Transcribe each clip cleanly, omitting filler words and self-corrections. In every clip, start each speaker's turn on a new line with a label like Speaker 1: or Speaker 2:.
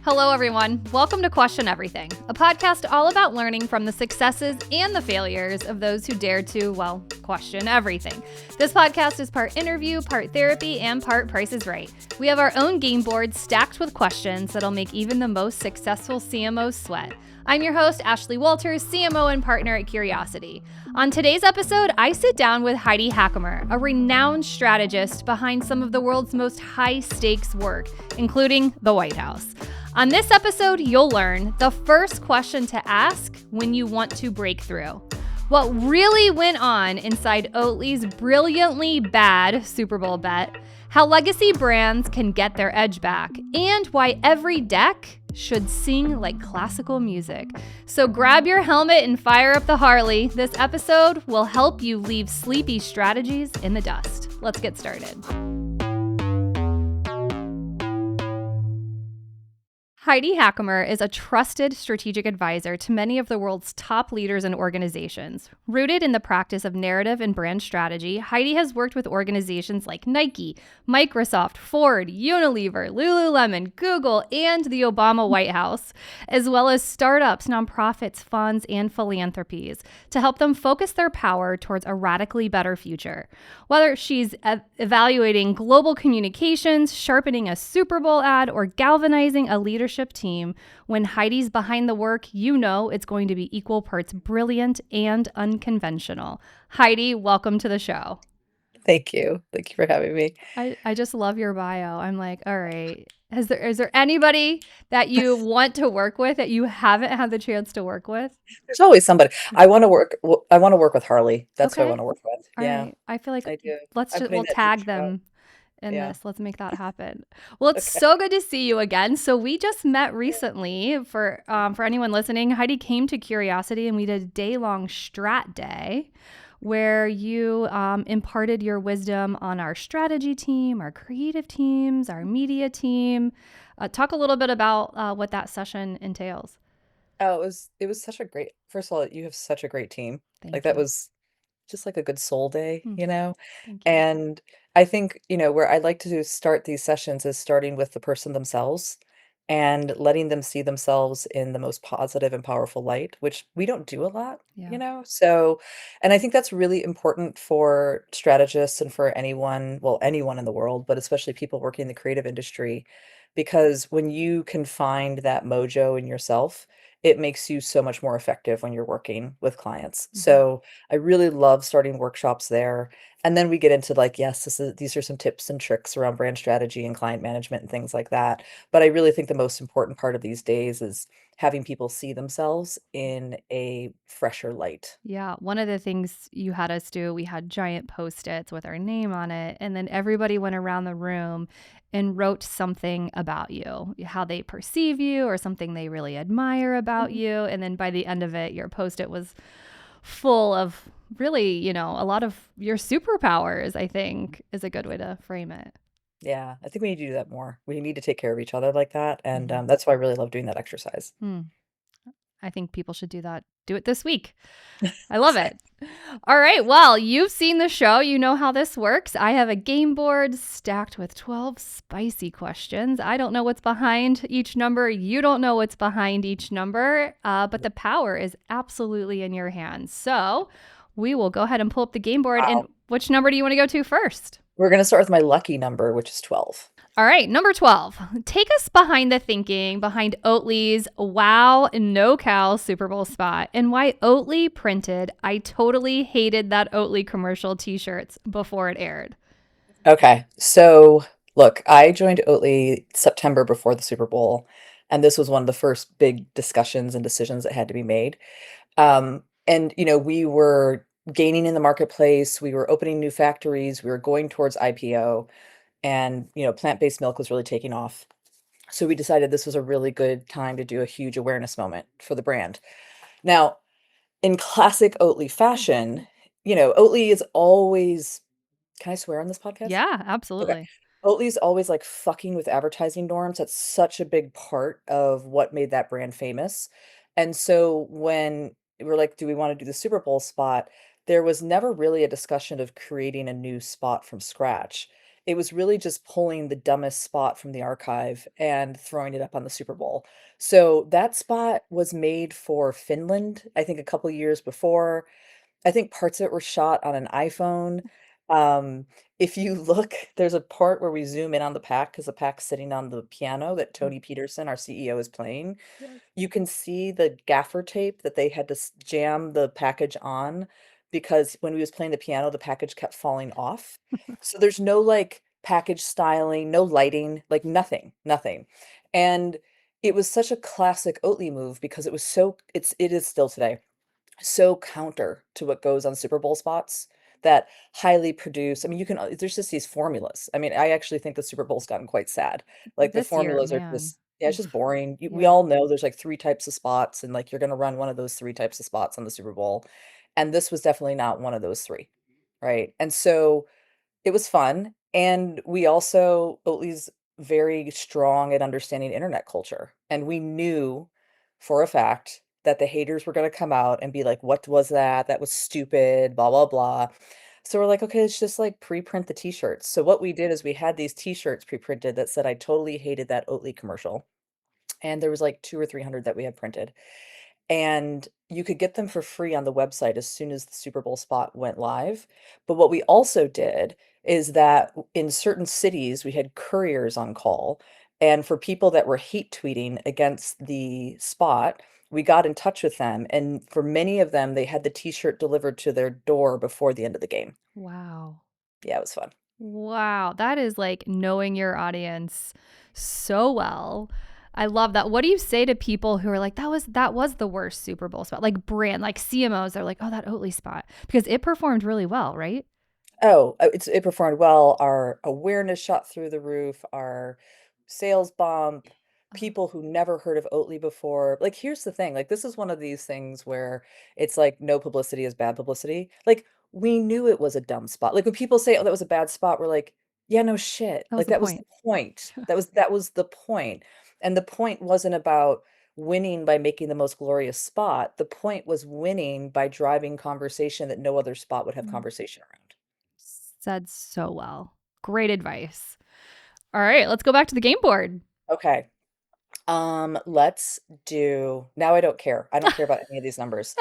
Speaker 1: Hello, everyone. Welcome to Question Everything, a podcast all about learning from the successes and the failures of those who dare to, well, question everything. This podcast is part interview, part therapy, and part Price is Right. We have our own game board stacked with questions that'll make even the most successful CMOs sweat. I'm your host, Ashley Walters, CMO and partner at Curiosity. On today's episode, I sit down with Heidi Hackemer, a renowned strategist behind some of the world's most high-stakes work, including the White House. On this episode, you'll learn the first question to ask when you want to break through, what really went on inside Oatly's brilliantly bad Super Bowl bet, how legacy brands can get their edge back, and why every deck should sing like classical music. So grab your helmet and fire up the Harley. This episode will help you leave sleepy strategies in the dust. Let's get started. Heidi Hackemer is a trusted strategic advisor to many of the world's top leaders and organizations. Rooted in the practice of narrative and brand strategy, Heidi has worked with organizations like Nike, Microsoft, Ford, Unilever, Lululemon, Google, and the Obama White House, as well as startups, nonprofits, funds, and philanthropies to help them focus their power towards a radically better future. Whether she's evaluating global communications, sharpening a Super Bowl ad, or galvanizing a leadership team, when Heidi's behind the work, you know it's going to be equal parts brilliant and unconventional. Heidi, welcome to the show.
Speaker 2: Thank you. Thank you for having me.
Speaker 1: I just love your bio. I'm like, all right, is there anybody that you want to work with that you haven't had the chance to work with?
Speaker 2: There's always somebody. I want to work with Harley. That's who I
Speaker 1: Okay.
Speaker 2: want to work with.
Speaker 1: All
Speaker 2: Yeah,
Speaker 1: right. I feel like
Speaker 2: I do.
Speaker 1: we'll
Speaker 2: Putting that
Speaker 1: tag
Speaker 2: future out.
Speaker 1: them in
Speaker 2: Yeah.
Speaker 1: this. Let's make that happen. Well, it's
Speaker 2: Okay.
Speaker 1: so good to see you again. So we just met recently. For anyone listening, Heidi came to Curiosity and we did a day-long strat day where you imparted your wisdom on our strategy team, our creative teams, our media team. Talk a little bit about what that session entails.
Speaker 2: Oh, it was such a great. First of all, you have such a great team. Like
Speaker 1: Thank
Speaker 2: that
Speaker 1: you.
Speaker 2: was just like a good soul day,
Speaker 1: Hmm,
Speaker 2: you know?
Speaker 1: thank you.
Speaker 2: And I think, where I like to start these sessions is starting with the person themselves and letting them see themselves in the most positive and powerful light, which we don't do a lot,
Speaker 1: Yeah.
Speaker 2: So, and I think that's really important for strategists and for anyone, well, anyone in the world, but especially people working in the creative industry, because when you can find that mojo in yourself, it makes you so much more effective when you're working with clients.
Speaker 1: Mhm.
Speaker 2: So I really love starting workshops there. And then we get into like, yes, these are some tips and tricks around brand strategy and client management and things like that. But I really think the most important part of these days is having people see themselves in a fresher light.
Speaker 1: Yeah, one of the things you had us do, we had giant Post-its with our name on it, and then everybody went around the room and wrote something about you, how they perceive you or something they really admire about
Speaker 2: Mhm.
Speaker 1: you. And then by the end of it, your Post-it was full of really, a lot of your superpowers, I think is a good way to frame it.
Speaker 2: Yeah, I think we need to do that more. We need to take care of each other like that. And
Speaker 1: Mhm.
Speaker 2: that's why I really love doing that exercise.
Speaker 1: Hmm. I think people should do that. Do it this week. I love
Speaker 2: Same.
Speaker 1: it. All right. Well, you've seen the show. You know how this works. I have a game board stacked with 12 spicy questions. I don't know what's behind each number. You don't know what's behind each number, but the power is absolutely in your hands. So we will go ahead and pull up the game board. And
Speaker 2: Wow.
Speaker 1: which number do you want to go to first?
Speaker 2: We're going to start with my lucky number, which is 12.
Speaker 1: All right, number 12. Take us behind the thinking behind Oatly's wow, no cow Super Bowl spot and why Oatly printed I totally hated that Oatly commercial t-shirts before it aired.
Speaker 2: Okay. So, look, I joined Oatly September before the Super Bowl, and this was one of the first big discussions and decisions that had to be made. We were gaining in the marketplace, we were opening new factories, we were going towards IPO, and, plant-based milk was really taking off. So we decided this was a really good time to do a huge awareness moment for the brand. Now, in classic Oatly fashion, Oatly is always, can I swear on this podcast?
Speaker 1: Yeah,
Speaker 2: Okay.
Speaker 1: absolutely.
Speaker 2: Oatly's always, like, fucking with advertising norms. That's such a big part of what made that brand famous. And so when we're like, "Do we wanna do the Super Bowl spot?" There was never really a discussion of creating a new spot from scratch. It was really just pulling the dumbest spot from the archive and throwing it up on the Super Bowl. So that spot was made for Finland, I think a couple years before. I think parts of it were shot on an iPhone. Um, if you look, there's a part where we zoom in on the pack because the pack's sitting on the piano that
Speaker 1: Mm.
Speaker 2: Tony Peterson, our CEO, is playing.
Speaker 1: Yes.
Speaker 2: You can see the gaffer tape that they had to jam the package on because when we was playing the piano, the package kept falling off. So there's no like package styling, no lighting, like nothing, nothing. And it was such a classic Oatly move because it is still today so counter to what goes on Super Bowl spots that highly produced. I mean, you can there's just these formulas. I mean, I actually think the Super Bowl's gotten quite sad. Like the
Speaker 1: This year,
Speaker 2: formulas are
Speaker 1: man.
Speaker 2: just yeah, it's just
Speaker 1: Oof.
Speaker 2: boring. We
Speaker 1: Yeah.
Speaker 2: all know there's like three types of spots, and like you're gonna run one of those three types of spots on the Super Bowl. And this was definitely not one of those three. Right. And so it was fun, and we also Oatly's very strong at understanding internet culture, and we knew for a fact that the haters were gonna come out and be like, "What was that? That was stupid, blah, blah, blah." So we're like, "Okay, let's just, like, pre-print the T-shirts." So what we did is we had these T-shirts pre-printed that said, "I totally hated that Oatly commercial," and there was, like, 2 or 300 that we had printed. And you could get them for free on the website as soon as the Super Bowl spot went live. But what we also did is that in certain cities, we had couriers on call. And for people that were hate tweeting against the spot, we got in touch with them. And for many of them, they had the t-shirt delivered to their door before the end of the game.
Speaker 1: Wow.
Speaker 2: Yeah, it was fun.
Speaker 1: Wow. That is like knowing your audience so well. I love that. What do you say to people who are like, that was the worst Super Bowl spot? Like brand, like CMOs are like, oh, that Oatly spot. Because it performed really well, right?
Speaker 2: Oh, it performed well. Our awareness shot through the roof, our sales bump,
Speaker 1: Oh,
Speaker 2: people who never heard of Oatly before. Like, here's the thing, like, this is one of these things where it's like no publicity is bad publicity. Like, we knew it was a dumb spot. Like, when people say, "Oh, that was a bad spot," we're like, "Yeah, no shit."
Speaker 1: that was
Speaker 2: Like,
Speaker 1: the
Speaker 2: that was
Speaker 1: point.
Speaker 2: the point. That was the point. And the point wasn't about winning by making the most glorious spot. The point was winning by driving conversation that no other spot would have
Speaker 1: Mm.
Speaker 2: conversation around.
Speaker 1: Said so well. Great advice. All right, let's go back to the game board.
Speaker 2: Okay. Let's do now I don't care. I don't care about any of these numbers.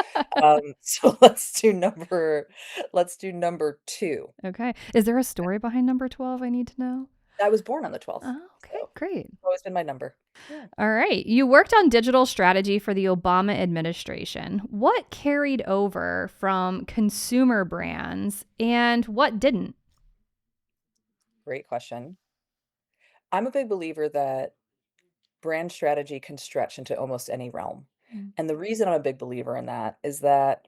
Speaker 2: So let's do number 2.
Speaker 1: Okay. Is there a story behind number 12 I need to know?
Speaker 2: I was born on the 12th,
Speaker 1: Oh, okay,
Speaker 2: so
Speaker 1: great.
Speaker 2: it's always been my number. Yeah.
Speaker 1: All right. You worked on digital strategy for the Obama administration. What carried over from consumer brands and what didn't?
Speaker 2: Great question. I'm a big believer that brand strategy can stretch into almost any realm.
Speaker 1: Mm.
Speaker 2: And the reason I'm a big believer in that is that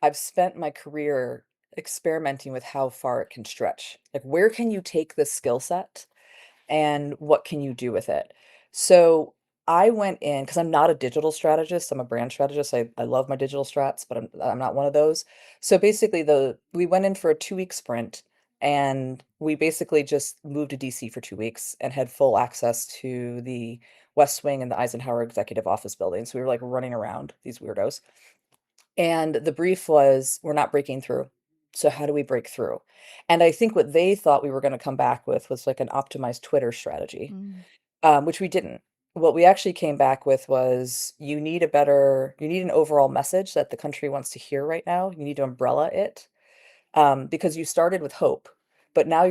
Speaker 2: I've spent my career experimenting with how far it can stretch. Like, where can you take this skill set and what can you do with it? So I went in because I'm not a digital strategist. I'm a brand strategist. I love my digital strats, but I'm not one of those. So basically, the we went in for a 2-week sprint, and we basically just moved to DC for 2 weeks and had full access to the West Wing and the Eisenhower Executive Office building. So we were like running around these weirdos. And the brief was, we're not breaking through. So how do we break through? And I think what they thought we were going to come back with was like an optimized Twitter strategy,
Speaker 1: Mm.
Speaker 2: which we didn't. What we actually came back with was you need an overall message that the country wants to hear right now. You need to umbrella it because you started with hope, but now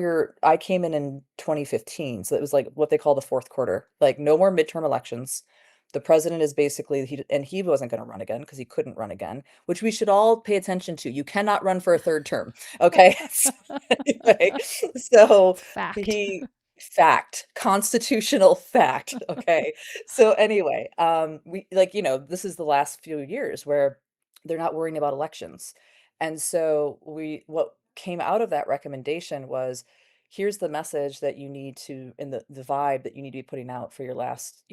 Speaker 2: I came in 2015, so it was like what they call the fourth quarter, like no more midterm elections. The president is basically he wasn't going to run again because he couldn't run again, which we should all pay attention to. You cannot run for a third term, okay? So anyway, so
Speaker 1: It's fact.
Speaker 2: he fact, constitutional fact, okay? So anyway, we like this is the last few years where they're not worrying about elections. And so what came out of that recommendation was here's the message that you need to and the vibe that you need to be putting out for your last,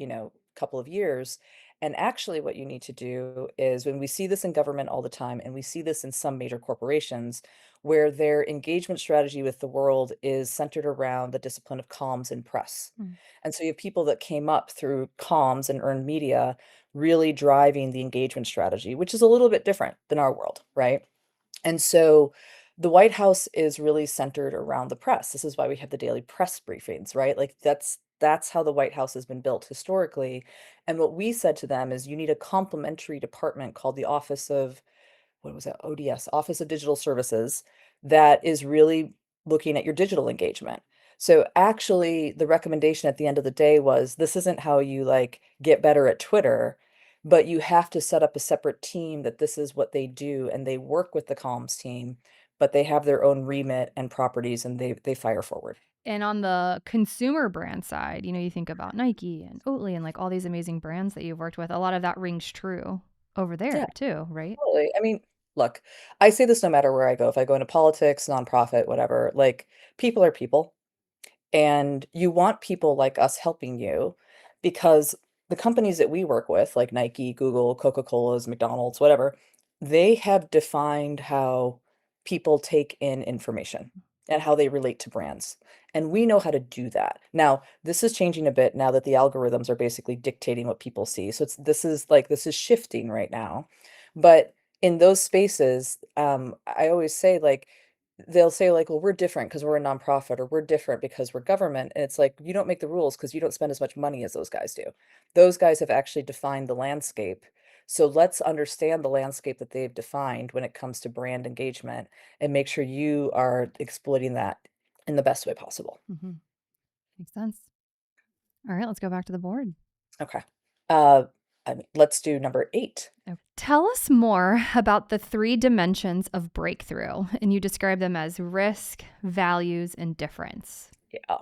Speaker 2: couple of years. And actually what you need to do is when we see this in government all the time and we see this in some major corporations where their engagement strategy with the world is centered around the discipline of comms and press.
Speaker 1: Mm.
Speaker 2: And so you have people that came up through comms and earned media really driving the engagement strategy, which is a little bit different than our world, right? And so the White House is really centered around the press. This is why we have the daily press briefings, right? Like that's how the White House has been built historically. And what we said to them is you need a complementary department called the Office of what was that? ODS, Office of Digital Services, that is really looking at your digital engagement. So actually, the recommendation at the end of the day was this isn't how you like get better at Twitter, but you have to set up a separate team that this is what they do and they work with the comms team, but they have their own remit and properties and they fire forward.
Speaker 1: And on the consumer brand side, you think about Nike and Oatly and like all these amazing brands that you've worked with. A lot of that rings true over
Speaker 2: Yeah,
Speaker 1: there too, right?
Speaker 2: totally. I mean, look, I say this no matter where I go. If I go into politics, nonprofit, whatever, like people are people. And you want people like us helping you because the companies that we work with, like Nike, Google, Coca-Cola's, McDonald's, whatever, they have defined how people take in information and how they relate to brands. And we know how to do that. Now, this is changing a bit now that the algorithms are basically dictating what people see. So this is shifting right now. But in those spaces, I always say like they'll say like, well, we're different because we're a nonprofit, or we're different because we're government. And it's like, you don't make the rules because you don't spend as much money as those guys do. Those guys have actually defined the landscape. So let's understand the landscape that they've defined when it comes to brand engagement and make sure you are exploiting that in the best way possible.
Speaker 1: Mm-hmm. Makes sense. All right, let's go back to the board.
Speaker 2: Okay. Uh, let's do number 8.
Speaker 1: Okay. Tell us more about the 3 dimensions of breakthrough, and you describe them as risk, values, and difference.
Speaker 2: Yeah.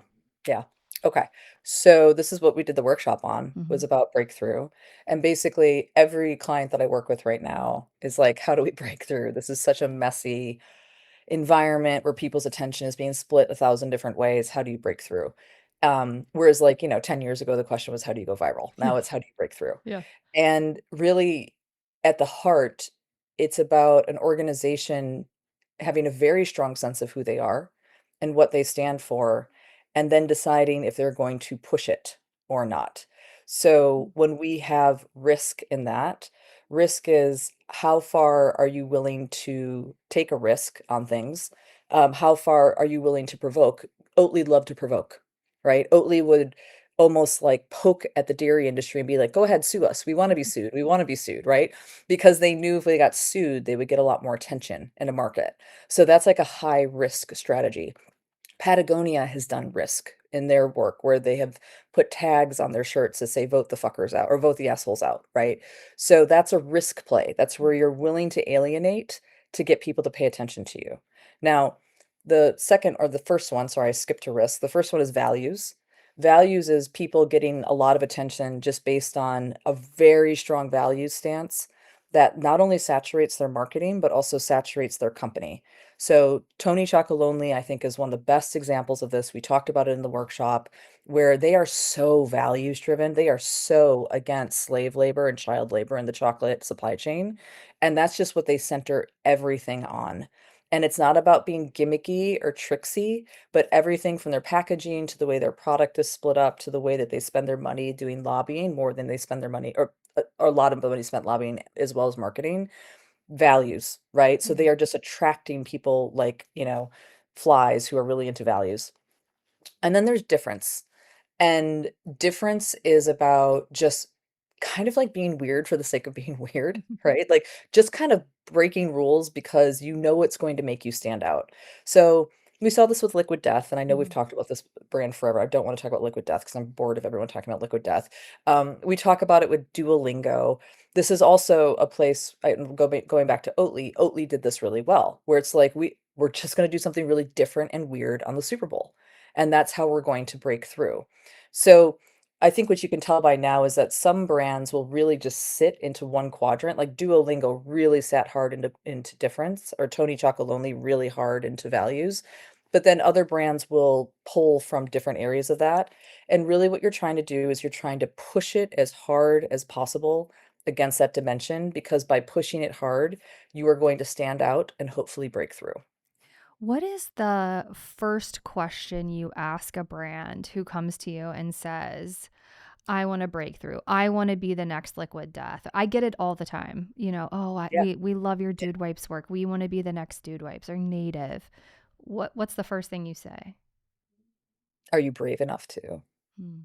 Speaker 2: Yeah. Okay. So this is what we did the workshop on,
Speaker 1: Mm-hmm.
Speaker 2: was about breakthrough. And basically every client that I work with right now is like, how do we break through? This is such a messy environment where people's attention is being split 1,000 different ways. How do you break through? Whereas like, 10 years ago, the question was, how do you go viral?
Speaker 1: Yeah.
Speaker 2: Now it's how do you break through?
Speaker 1: Yeah.
Speaker 2: And really, at the heart, it's about an organization having a very strong sense of who they are and what they stand for, and then deciding if they're going to push it or not. So when we have risk in that, risk is how far are you willing to take a risk on things? How far are you willing to provoke? Oatly loved to provoke, right? Oatly would almost like poke at the dairy industry and be like, go ahead, sue us. We want to be sued. We want to be sued, right? Because they knew if they got sued, they would get a lot more attention in a market. So that's like a high risk strategy. Patagonia has done risk in their work where they have put tags on their shirts that say vote the fuckers out or vote the assholes out, right? So that's a risk play. That's where you're willing to alienate to get people to pay attention to you. Now, the second or the first one, sorry, I skipped to risk. The first one is values. Values is people getting a lot of attention just based on a very strong values stance that not only saturates their marketing, but also saturates their company. So Tony Chocolonely, I think, is one of the best examples of this. We talked about it in the workshop, where they are so values driven. They are so against slave labor and child labor in the chocolate supply chain. And that's just what they center everything on. And it's not about being gimmicky or tricksy, but everything from their packaging to the way their product is split up to the way that they spend their money doing lobbying more than they spend their money, or a lot of the money spent lobbying as well as marketing values, right? So they
Speaker 1: Mhm.
Speaker 2: are just attracting people like, flies who are really into values. And then there's difference. And difference is about just kind of like being weird for the sake of being weird, right? Like just kind of breaking rules because you know it's going to make you stand out. So we saw this with Liquid Death, and I know we've
Speaker 1: Mhm.
Speaker 2: talked about this brand forever. I don't want to talk about Liquid Death because I'm bored of everyone talking about Liquid Death. We talk about it with Duolingo. This is also a place going back to Oatly. Oatly did this really well, where it's like we're just going to do something really different and weird on the Super Bowl, and that's how we're going to break through. So I think what you can tell by now is that some brands will really just sit into one quadrant. Like Duolingo really sat hard into difference, or Tony Chocolonely really hard into values. But then other brands will pull from different areas of that. And really what you're trying to do is you're trying to push it as hard as possible against that dimension, because by pushing it hard, you are going to stand out and hopefully break through.
Speaker 1: What is the first question you ask a brand who comes to you and says, I want to break through. I want to be the next liquid death. I get it all the time.
Speaker 2: Yeah.
Speaker 1: We love your Dude Wipes work. We want to be the next Dude Wipes or native. What's the first thing you say?
Speaker 2: Are you brave enough to?
Speaker 1: Hmm.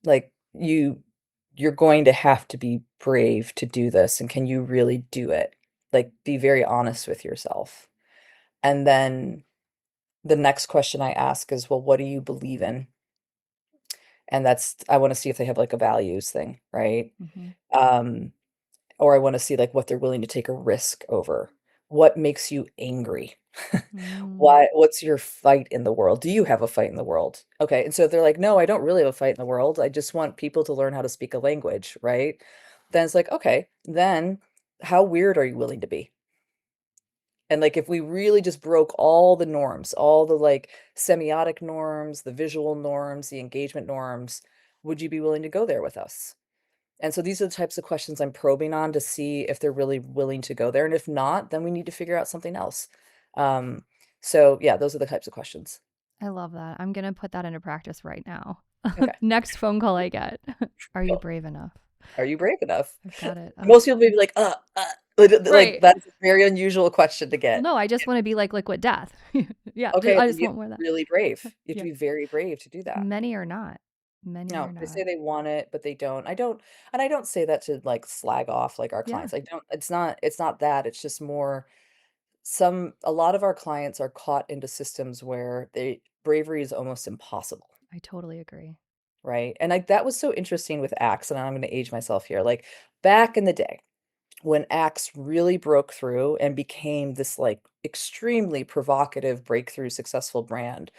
Speaker 2: Like, you're going to have to be brave to do this, and can you really do it? Like, be very honest with yourself. And then the next question I ask is, "Well, what do you believe in?" And that's I wanna see if they have, like, a values thing, right?
Speaker 1: Mm-hmm.
Speaker 2: Um, or I wanna see, like, what they're willing to take a risk over. What makes you angry?
Speaker 1: Mm,
Speaker 2: What's your fight in the world? Do you have a fight in the world? Okay, and so if they're like, "No, I don't really have a fight in the world. I just want people to learn how to speak a language," right? Then it's like, "Okay, then how weird are you willing to be?" And, like, if we really just broke all the norms, all the, like, semiotic norms, the visual norms, the engagement norms, would you be willing to go there with us? And so these are the types of questions I'm probing on to see if they're really willing to go there, and if not, then we need to figure out something else. Um, so yeah, those are the types of questions.
Speaker 1: I love that. I'm going to put that into practice right now.
Speaker 2: Okay,
Speaker 1: Next phone call I get. Are you
Speaker 2: cool.
Speaker 1: brave enough?
Speaker 2: Are you brave enough?
Speaker 1: I've got it.
Speaker 2: Most people may be like, like,
Speaker 1: Right.
Speaker 2: that's a very unusual question to
Speaker 1: Well,
Speaker 2: get.
Speaker 1: no, I just want to be like liquid death. Yeah,
Speaker 2: Okay,
Speaker 1: I
Speaker 2: then
Speaker 1: just
Speaker 2: you have
Speaker 1: want
Speaker 2: to
Speaker 1: more of
Speaker 2: be
Speaker 1: that.
Speaker 2: really brave. You have to
Speaker 1: Yeah.
Speaker 2: be very brave to do that.
Speaker 1: Many are not. Many
Speaker 2: No,
Speaker 1: are
Speaker 2: they
Speaker 1: not.
Speaker 2: say they want it, but they don't. I don't say that to, like, slag off, like, our
Speaker 1: Yeah,
Speaker 2: clients. I don't it's not that, it's just more a lot of our clients are caught into systems where bravery is almost impossible,
Speaker 1: I totally agree.
Speaker 2: right? And, like, that was so interesting with Axe, and I'm gonna age myself here, like, back in the day, when Axe really broke through and became this, like, extremely provocative, breakthrough, successful brand,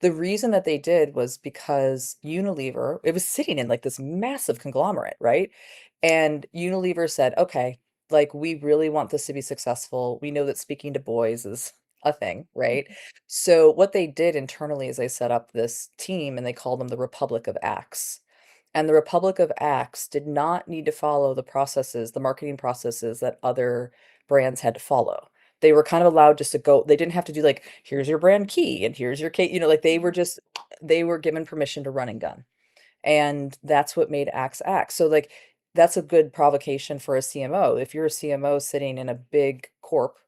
Speaker 2: the reason that they did was because Unilever it was sitting in, like, this massive conglomerate, right? And Unilever said, "Okay, like, we really want this to be successful. We know that speaking to boys is a thing, right?"
Speaker 1: Mhm.
Speaker 2: So, what they did internally is they set up this team, and they called them the Republic of Axe. And the Republic of Axe did not need to follow the processes, the marketing processes that other brands had to follow. They were kind of allowed just to go they didn't have to do, like, "Here's your brand key, and here's your key," like, they were given permission to run and gun, and that's what made Axe Axe. So, like, that's a good provocation for a CMO. If you're a CMO sitting in a big corp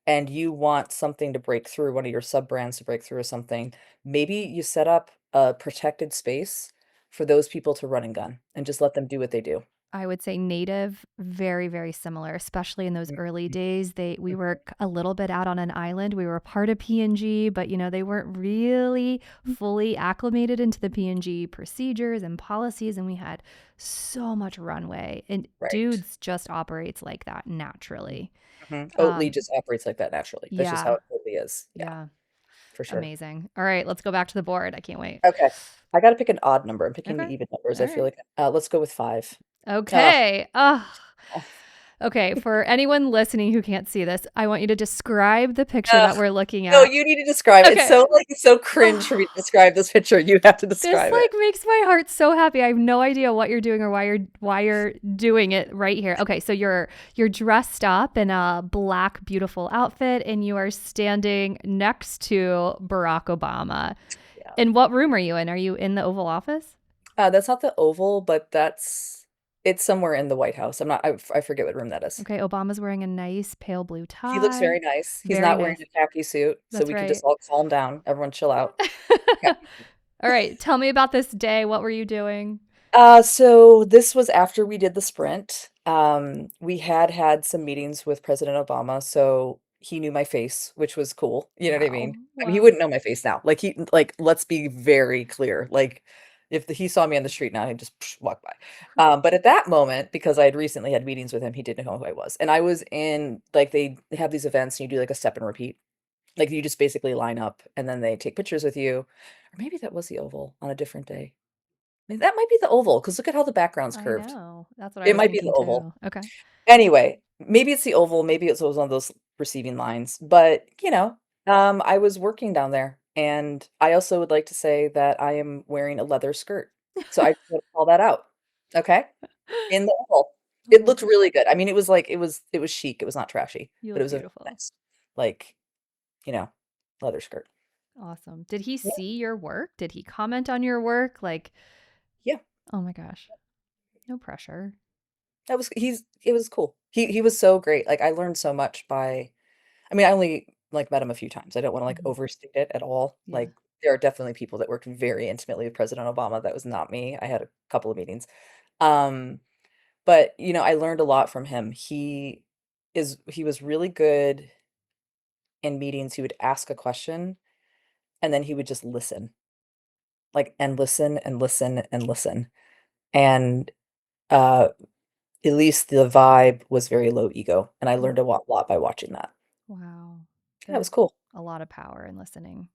Speaker 2: and you want something to break through, one of your sub brands to break through or something, maybe you set up a protected space for those people to run and gun and just let them do what they do.
Speaker 1: I would say native, very, very similar, especially in those
Speaker 2: Mhm,
Speaker 1: early days. We
Speaker 2: mhm,
Speaker 1: were a little bit out on an island. We were a part of P&G, but they weren't really fully acclimated into the P&G procedures and policies, and we had so much runway. And
Speaker 2: right.
Speaker 1: Dudes just operates like that
Speaker 2: Mhm,
Speaker 1: naturally.
Speaker 2: mhm. Oatly
Speaker 1: Um,
Speaker 2: just operates like that naturally. That's just how
Speaker 1: yeah,
Speaker 2: it Oatly is. Yeah,
Speaker 1: yeah,
Speaker 2: for sure.
Speaker 1: amazing. All right, let's go back to the board. I can't wait.
Speaker 2: Okay. I gotta pick an odd number. I'm picking
Speaker 1: Okay,
Speaker 2: the even numbers,
Speaker 1: all
Speaker 2: I feel
Speaker 1: right.
Speaker 2: like. Let's go with 5. Ugh.
Speaker 1: Okay. Ugh.
Speaker 2: Oh,
Speaker 1: Okay, for anyone listening who can't see this, I want you to describe the picture
Speaker 2: ugh.
Speaker 1: that we're looking
Speaker 2: No,
Speaker 1: at.
Speaker 2: you need to describe it.
Speaker 1: Okay.
Speaker 2: It's so cringe for me to
Speaker 1: Oh,
Speaker 2: describe this picture. You have to
Speaker 1: this
Speaker 2: describe it.
Speaker 1: like makes my heart so happy. I have no idea what you're doing or why you're doing it right here. Okay, so you're dressed up in a black beautiful outfit and you are standing next to Barack Obama.
Speaker 2: Yeah.
Speaker 1: And what room are you in? Are you in the Oval Office?
Speaker 2: That's not the Oval, but it's somewhere in the White House. I forget what room that is.
Speaker 1: Okay, Obama's wearing a nice pale blue
Speaker 2: He looks very
Speaker 1: tie.
Speaker 2: nice. He's
Speaker 1: Very
Speaker 2: not wearing
Speaker 1: nice.
Speaker 2: a khaki suit, so
Speaker 1: That's
Speaker 2: we can just
Speaker 1: right.
Speaker 2: all calm down. Everyone chill out. Khaki suit.
Speaker 1: All right, tell me about this day. What were you doing?
Speaker 2: So this was after we did the sprint. We had some meetings with President Obama, so he knew my face, which was cool. You know what I
Speaker 1: Wow.
Speaker 2: mean? I mean, he
Speaker 1: Wow.
Speaker 2: wouldn't know my face now. Let's be very clear. Like, if he saw me on the street now, he'd just walk by. But at that moment, because I had recently had meetings with him, he didn't know who I was. And I was in, like, they have these events and you do like a step and repeat. Like, you just basically line up and then they take pictures with you. Or maybe that was the Oval on a different day. That might be the Oval, because look at how the background's
Speaker 1: I
Speaker 2: curved.
Speaker 1: know. That's what I
Speaker 2: It
Speaker 1: was
Speaker 2: might be the
Speaker 1: thinking
Speaker 2: Oval.
Speaker 1: too. Okay.
Speaker 2: Anyway, maybe it's the Oval, maybe it was one of those receiving lines, but, I was working down there, and I also would like to say that I am wearing a leather skirt. So I just wanna call that out, okay? In the Oval. It
Speaker 1: Oh,
Speaker 2: looked really good. I mean, it was chic, it was not trashy,
Speaker 1: you
Speaker 2: but it
Speaker 1: look
Speaker 2: was a
Speaker 1: beautiful.
Speaker 2: nice, like, you know, leather skirt.
Speaker 1: Awesome. Did he
Speaker 2: Yeah,
Speaker 1: see your work? Did he comment on your work? Like,
Speaker 2: yeah.
Speaker 1: Oh my gosh. No pressure.
Speaker 2: That was he's it was cool. He was so great. Like, I learned so much by I mean, I only, like, met him a few times. I don't wanna, like,
Speaker 1: Mhm.
Speaker 2: overstate it at all.
Speaker 1: Yeah.
Speaker 2: Like, there are definitely people that worked very intimately with President Obama. That was not me. I had a couple of meetings. Um, but, I learned a lot from him. He was really good in meetings. He would ask a question, and then he would just listen, like, and listen and listen and listen. And, uh, at least the vibe was very low ego, and I
Speaker 1: Yeah.
Speaker 2: learned a lot by watching that.
Speaker 1: Wow.
Speaker 2: That was
Speaker 1: There's
Speaker 2: cool.
Speaker 1: a lot of power in listening.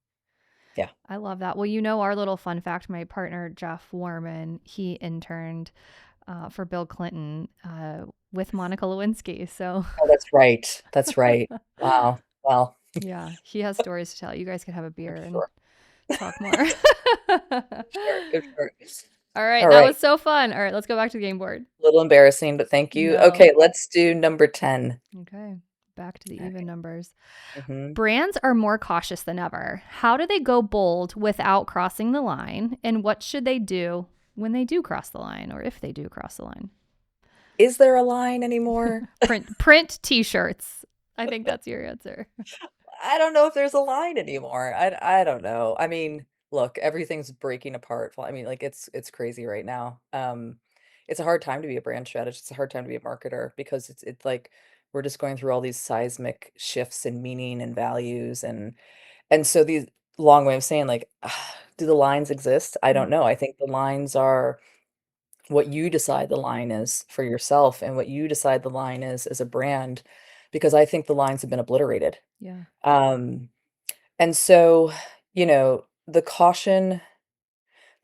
Speaker 2: Yeah.
Speaker 1: I love that. Well, our little fun fact, my partner, Jeff Warman, he interned for Bill Clinton with Monica Lewinsky. So,
Speaker 2: Oh, that's right. That's right. Wow. Well,
Speaker 1: yeah, he has stories to tell. You guys could have a
Speaker 2: I'm
Speaker 1: beer and
Speaker 2: sure.
Speaker 1: talk more.
Speaker 2: Sure, I'm sure.
Speaker 1: All right.
Speaker 2: All
Speaker 1: That
Speaker 2: right.
Speaker 1: was so fun. All right. Let's go back to the game board.
Speaker 2: A little embarrassing, but thank you.
Speaker 1: No.
Speaker 2: Okay, let's do number 10.
Speaker 1: Okay. Back to the even
Speaker 2: Alright.
Speaker 1: numbers.
Speaker 2: Mhm.
Speaker 1: Brands are more cautious than ever. How do they go bold without crossing the line? And what should they do when they do cross the line or if they do cross the line?
Speaker 2: Is there a line anymore?
Speaker 1: Print t-shirts. I think that's your answer.
Speaker 2: I don't know if there's a line anymore. I don't know. I mean, look, everything's breaking apart. Well, I mean, like, it's crazy right now. It's a hard time to be a brand strategist. It's a hard time to be a marketer because it's like we're just going through all these seismic shifts in meaning and values and so these long way of saying like, do the lines exist? I
Speaker 1: Mm,
Speaker 2: don't know. I think the lines are what you decide the line is for yourself and what you decide the line is as a brand, because I think the lines have been obliterated.
Speaker 1: yeah.
Speaker 2: Um, and so, you know, the caution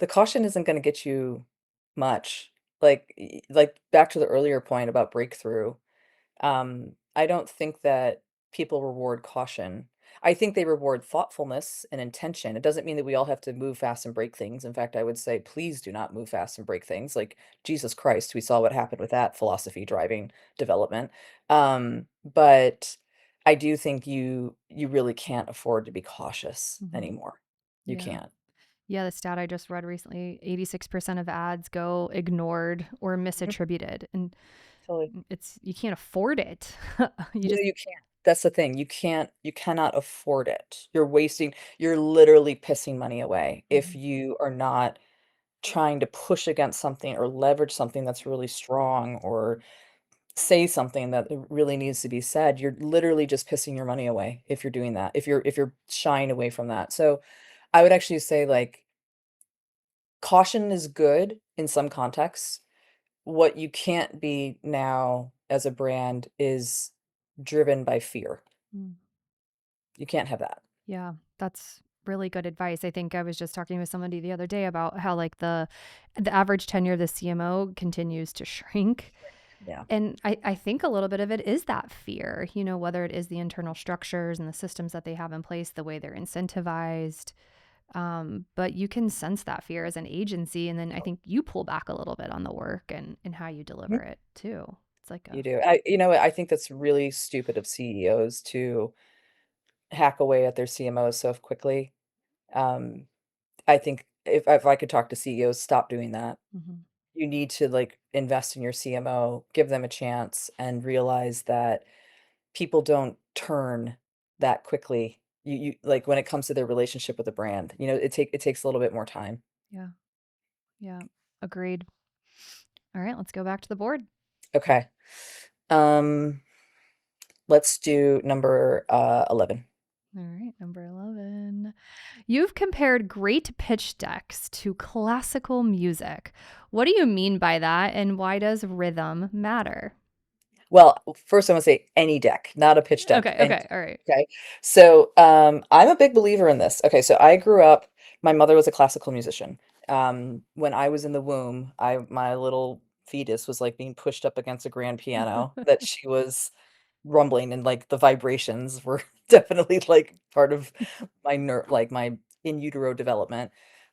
Speaker 2: isn't gonna get you much. Like back to the earlier point about breakthrough. I don't think that people reward caution. I think they reward thoughtfulness and intention. It doesn't mean that we all have to move fast and break things. In fact, I would say, please do not move fast and break things. Like Jesus Christ, we saw what happened with that philosophy driving development. But I do think you really can't afford to be cautious
Speaker 1: Hmm.
Speaker 2: anymore. You
Speaker 1: Yeah.
Speaker 2: can't.
Speaker 1: Yeah, the stat I just read recently, 86% of ads go ignored or
Speaker 2: Mhm,
Speaker 1: misattributed. And
Speaker 2: totally.
Speaker 1: you can't afford it. You
Speaker 2: No,
Speaker 1: just,
Speaker 2: you can't. That's the thing. You cannot afford it. You're literally pissing money away if
Speaker 1: Mhm.
Speaker 2: you are not trying to push against something or leverage something that's really strong or say something that really needs to be said. You're literally just pissing your money away if you're doing that. If you're shying away from that. So I would actually say like caution is good in some contexts. What you can't be now as a brand is driven by fear.
Speaker 1: Mm.
Speaker 2: You can't have that.
Speaker 1: Yeah, that's really good advice. I think I was just talking with somebody the other day about how like the average tenure of the CMO continues to shrink.
Speaker 2: Yeah.
Speaker 1: And I think a little bit of it is that fear, whether it is the internal structures and the systems that they have in place, the way they're incentivized. But you can sense that fear as an agency. And then I think you pull back a little bit on the work and how you
Speaker 2: Mhm.
Speaker 1: deliver it too. It's like
Speaker 2: You
Speaker 1: a,
Speaker 2: do. You know what, I think that's really stupid of CEOs to hack away at their CMOs so quickly. Um, I think if I could talk to CEOs, stop doing that.
Speaker 1: Mhm.
Speaker 2: You need to, like, invest in your CMO, give them a chance, and realize that people don't turn that quickly. You like, when it comes to their relationship with a brand, it takes a little bit more time.
Speaker 1: Yeah. Yeah. Agreed. All right, let's go back to the board.
Speaker 2: Okay. Um, let's do number, 11.
Speaker 1: All right, number 11. You've compared great pitch decks to classical music. What do you mean by that, and why does rhythm matter?
Speaker 2: Well, first I'm gonna say any deck, not a pitch deck,
Speaker 1: Okay,
Speaker 2: any
Speaker 1: okay, all right.
Speaker 2: okay? So, I'm a big believer in this. Okay, so I grew up my mother was a classical musician. When I was in the womb, I my little fetus was, like, being pushed up against a grand piano that she was rumbling, and, like, the vibrations were definitely, like, part of my in utero development.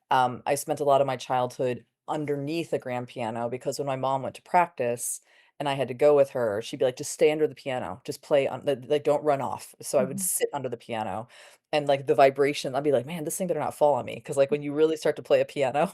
Speaker 2: I spent a lot of my childhood underneath a grand piano because when my mom went to practice and I had to go with her, she'd be like, "Just stay under the piano. Just play on like, don't run off." So I would
Speaker 1: Mhm.
Speaker 2: sit under the piano and, like, the vibration, I'd be like, "Man, this thing better not fall on me." Because like, when you really start to play a piano,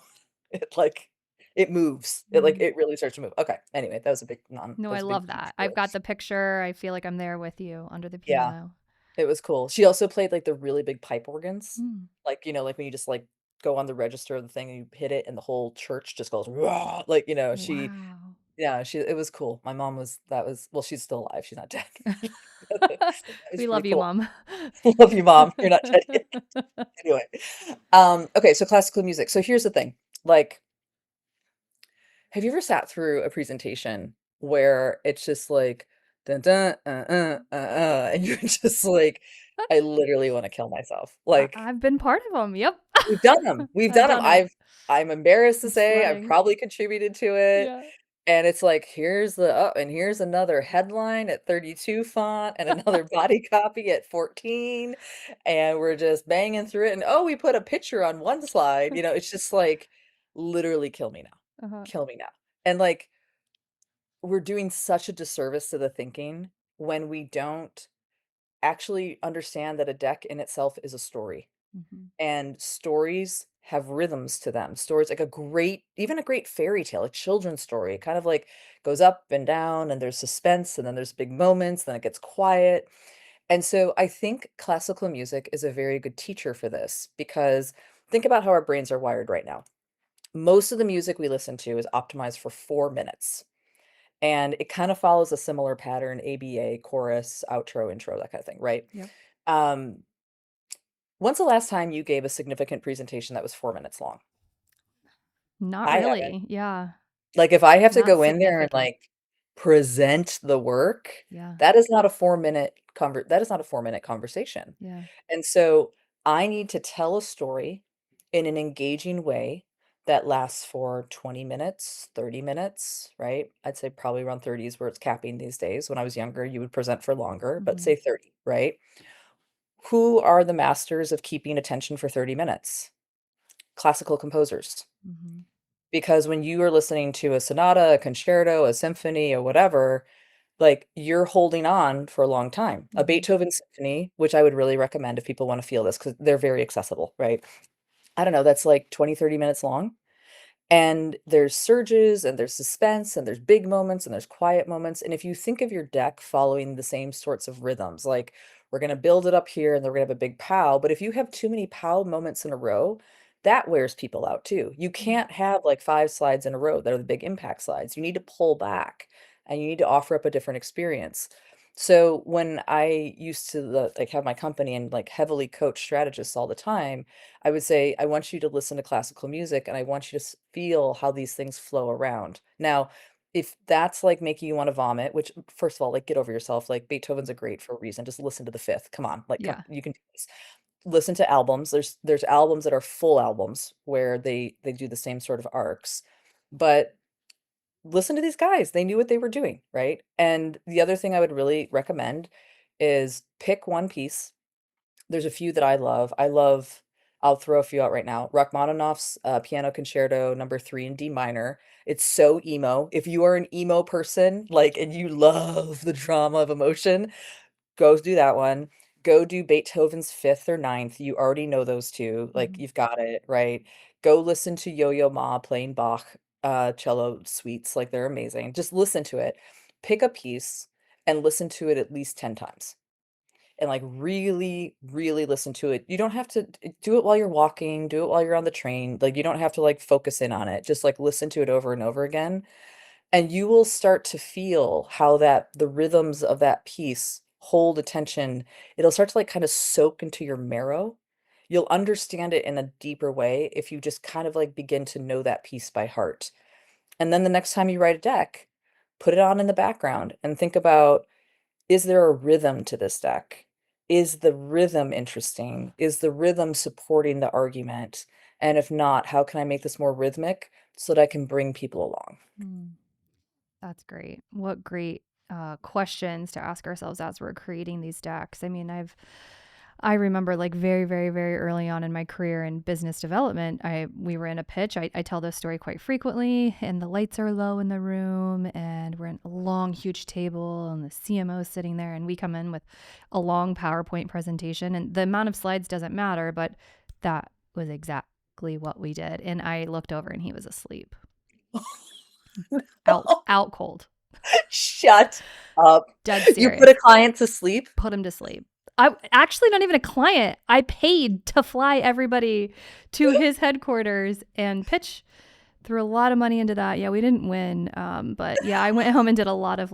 Speaker 2: it, like it moves.
Speaker 1: Mm.
Speaker 2: It really starts to move. Okay. Anyway, that was a big
Speaker 1: No,
Speaker 2: that
Speaker 1: I
Speaker 2: was a big
Speaker 1: love
Speaker 2: huge
Speaker 1: that. I've
Speaker 2: deal.
Speaker 1: got the picture. I feel like I'm there with you under the
Speaker 2: Yeah,
Speaker 1: piano.
Speaker 2: it was cool. She also played, like, the really big pipe organs.
Speaker 1: Mm.
Speaker 2: Like, like, when you just, like, go on the register of the thing and you hit it and the whole church just goes, "Rah!" Like, she
Speaker 1: Wow.
Speaker 2: yeah, it was cool. My mom was that was well, she's still alive, she's not dead. That was
Speaker 1: We
Speaker 2: pretty
Speaker 1: love you,
Speaker 2: cool.
Speaker 1: Mom.
Speaker 2: Love you, mom. You're not dead yet. Anyway, okay, so classical music. So here's the thing, like, have you ever sat through a presentation where it's just like, "Dun, dun, and you're just like, "I literally wanna kill myself." Like,
Speaker 1: I've been part of them. Yep.
Speaker 2: we've done them. We've
Speaker 1: I've
Speaker 2: done them.
Speaker 1: done it.
Speaker 2: I'm embarrassed to
Speaker 1: I'm
Speaker 2: say I've
Speaker 1: sweating.
Speaker 2: probably contributed to it,
Speaker 1: Yeah.
Speaker 2: and it's like, and here's another headline at 32 font and another body copy at 14, and we're just banging through it, and, "Oh, we put a picture on one slide," it's just like, literally kill me now.
Speaker 1: Uh-huh.
Speaker 2: Kill me now. And, like, we're doing such a disservice to the thinking when we don't actually understand that a deck in itself is a story.
Speaker 1: Mhm.
Speaker 2: And stories have rhythms to them. Stories like even a great fairy tale, a children's story, it kind of like goes up and down and there's suspense and then there's big moments, then it gets quiet. And so I think classical music is a very good teacher for this because think about how our brains are wired right now. Most of the music we listen to is optimized for 4 minutes. And it kind of follows a similar pattern, ABA, chorus, outro, intro, that kind of thing, right?
Speaker 1: Yep.
Speaker 2: Um, when's the last time you gave a significant presentation that was 4 minutes long?
Speaker 1: Not
Speaker 2: I haven't.
Speaker 1: really. Yeah.
Speaker 2: Like, if I have to
Speaker 1: Not
Speaker 2: go in there and,
Speaker 1: significant.
Speaker 2: like, present the work,
Speaker 1: Yeah.
Speaker 2: that is not a 4-minute conversation.
Speaker 1: Yeah.
Speaker 2: And so, I need to tell a story in an engaging way that lasts for 20 minutes, 30 minutes, right? I'd say probably around 30 is where it's capping these days. When I was younger, you would present for longer, but
Speaker 1: Mhm.
Speaker 2: say 30, right? Who are the masters of keeping attention for 30 minutes? Classical composers.
Speaker 1: Mhm.
Speaker 2: Because when you are listening to a sonata, a concerto, a symphony, or whatever, like, you're holding on for a long time. A
Speaker 1: Mhm.
Speaker 2: Beethoven symphony, which I would really recommend if people wanna feel this because 'cause they're very accessible, right? I don't know, that's like 20, 30 minutes long. And there's surges, and there's suspense, and there's big moments, and there's quiet moments, and if you think of your deck following the same sorts of rhythms, like, we're gonna build it up here, and then we're gonna have a big pow, but if you have too many pow moments in a row, that wears people out too. You
Speaker 1: Mm.
Speaker 2: can't have, like, 5 slides in a row that are the big impact slides. You need to pull back, and you need to offer up a different experience. So, when I used to, like, have my company and, like, heavily coach strategists all the time, I would say, I want you to listen to classical music and I want you to feel how these things flow around. Now, if that's like making you want to vomit, which first of all, like get over yourself, like Beethoven's a great for a reason. Just listen to the fifth. Come on, like come,
Speaker 1: Yeah.
Speaker 2: you can do this. Listen to albums. There's albums that are full albums where they do the same sort of arcs. But listen to these guys. They knew what they were doing, right? And the other thing I would really recommend is pick one piece. There's a few that I love. I'll throw a few out right now. Rachmaninoff's, Piano Concerto Number 3 in D minor. It's so emo. If you are an emo person, like, and you love the drama of emotion, go do that one. Go do Beethoven's 5th or ninth. You already know those 2, like,
Speaker 1: Mhm.
Speaker 2: you've got it, right? Go listen to Yo-Yo Ma playing Bach, cello suites, like, they're amazing. Just listen to it. Pick a piece and listen to it at least 10 times and, like, really, really listen to it. You don't have to do it while you're walking, do it while you're on the train, like, you don't have to, like, focus in on it, just, like, listen to it over and over again, and you will start to feel how the rhythms of that piece hold attention. It'll start to, like, kinda soak into your marrow. You'll understand it in a deeper way if you just kind of, like, begin to know that piece by heart, and then the next time you write a deck, put it on in the background and think about, is there a rhythm to this deck? Is the rhythm interesting? Is the rhythm supporting the argument? And if not, how can I make this more rhythmic so that I can bring people along?
Speaker 1: Mm. That's great. What great questions to ask ourselves as we're creating these decks. I mean, I remember like very, very, very early on in my career in business development, we were in a pitch. I tell this story quite frequently, and the lights are low in the room, and we're in a long, huge table, and the CMO is sitting there, and we come in with a long PowerPoint presentation, and the amount of slides doesn't matter, but that was exactly what we did. And I looked over, and he was asleep. Out cold.
Speaker 2: Shut up.
Speaker 1: Dead
Speaker 2: You put
Speaker 1: serious.
Speaker 2: a client to sleep?
Speaker 1: Put him to sleep. I actually not even a client. I paid to fly everybody to his headquarters and pitch. Threw a lot of money into that. Yeah, we didn't win. But yeah, I went home and did a lot of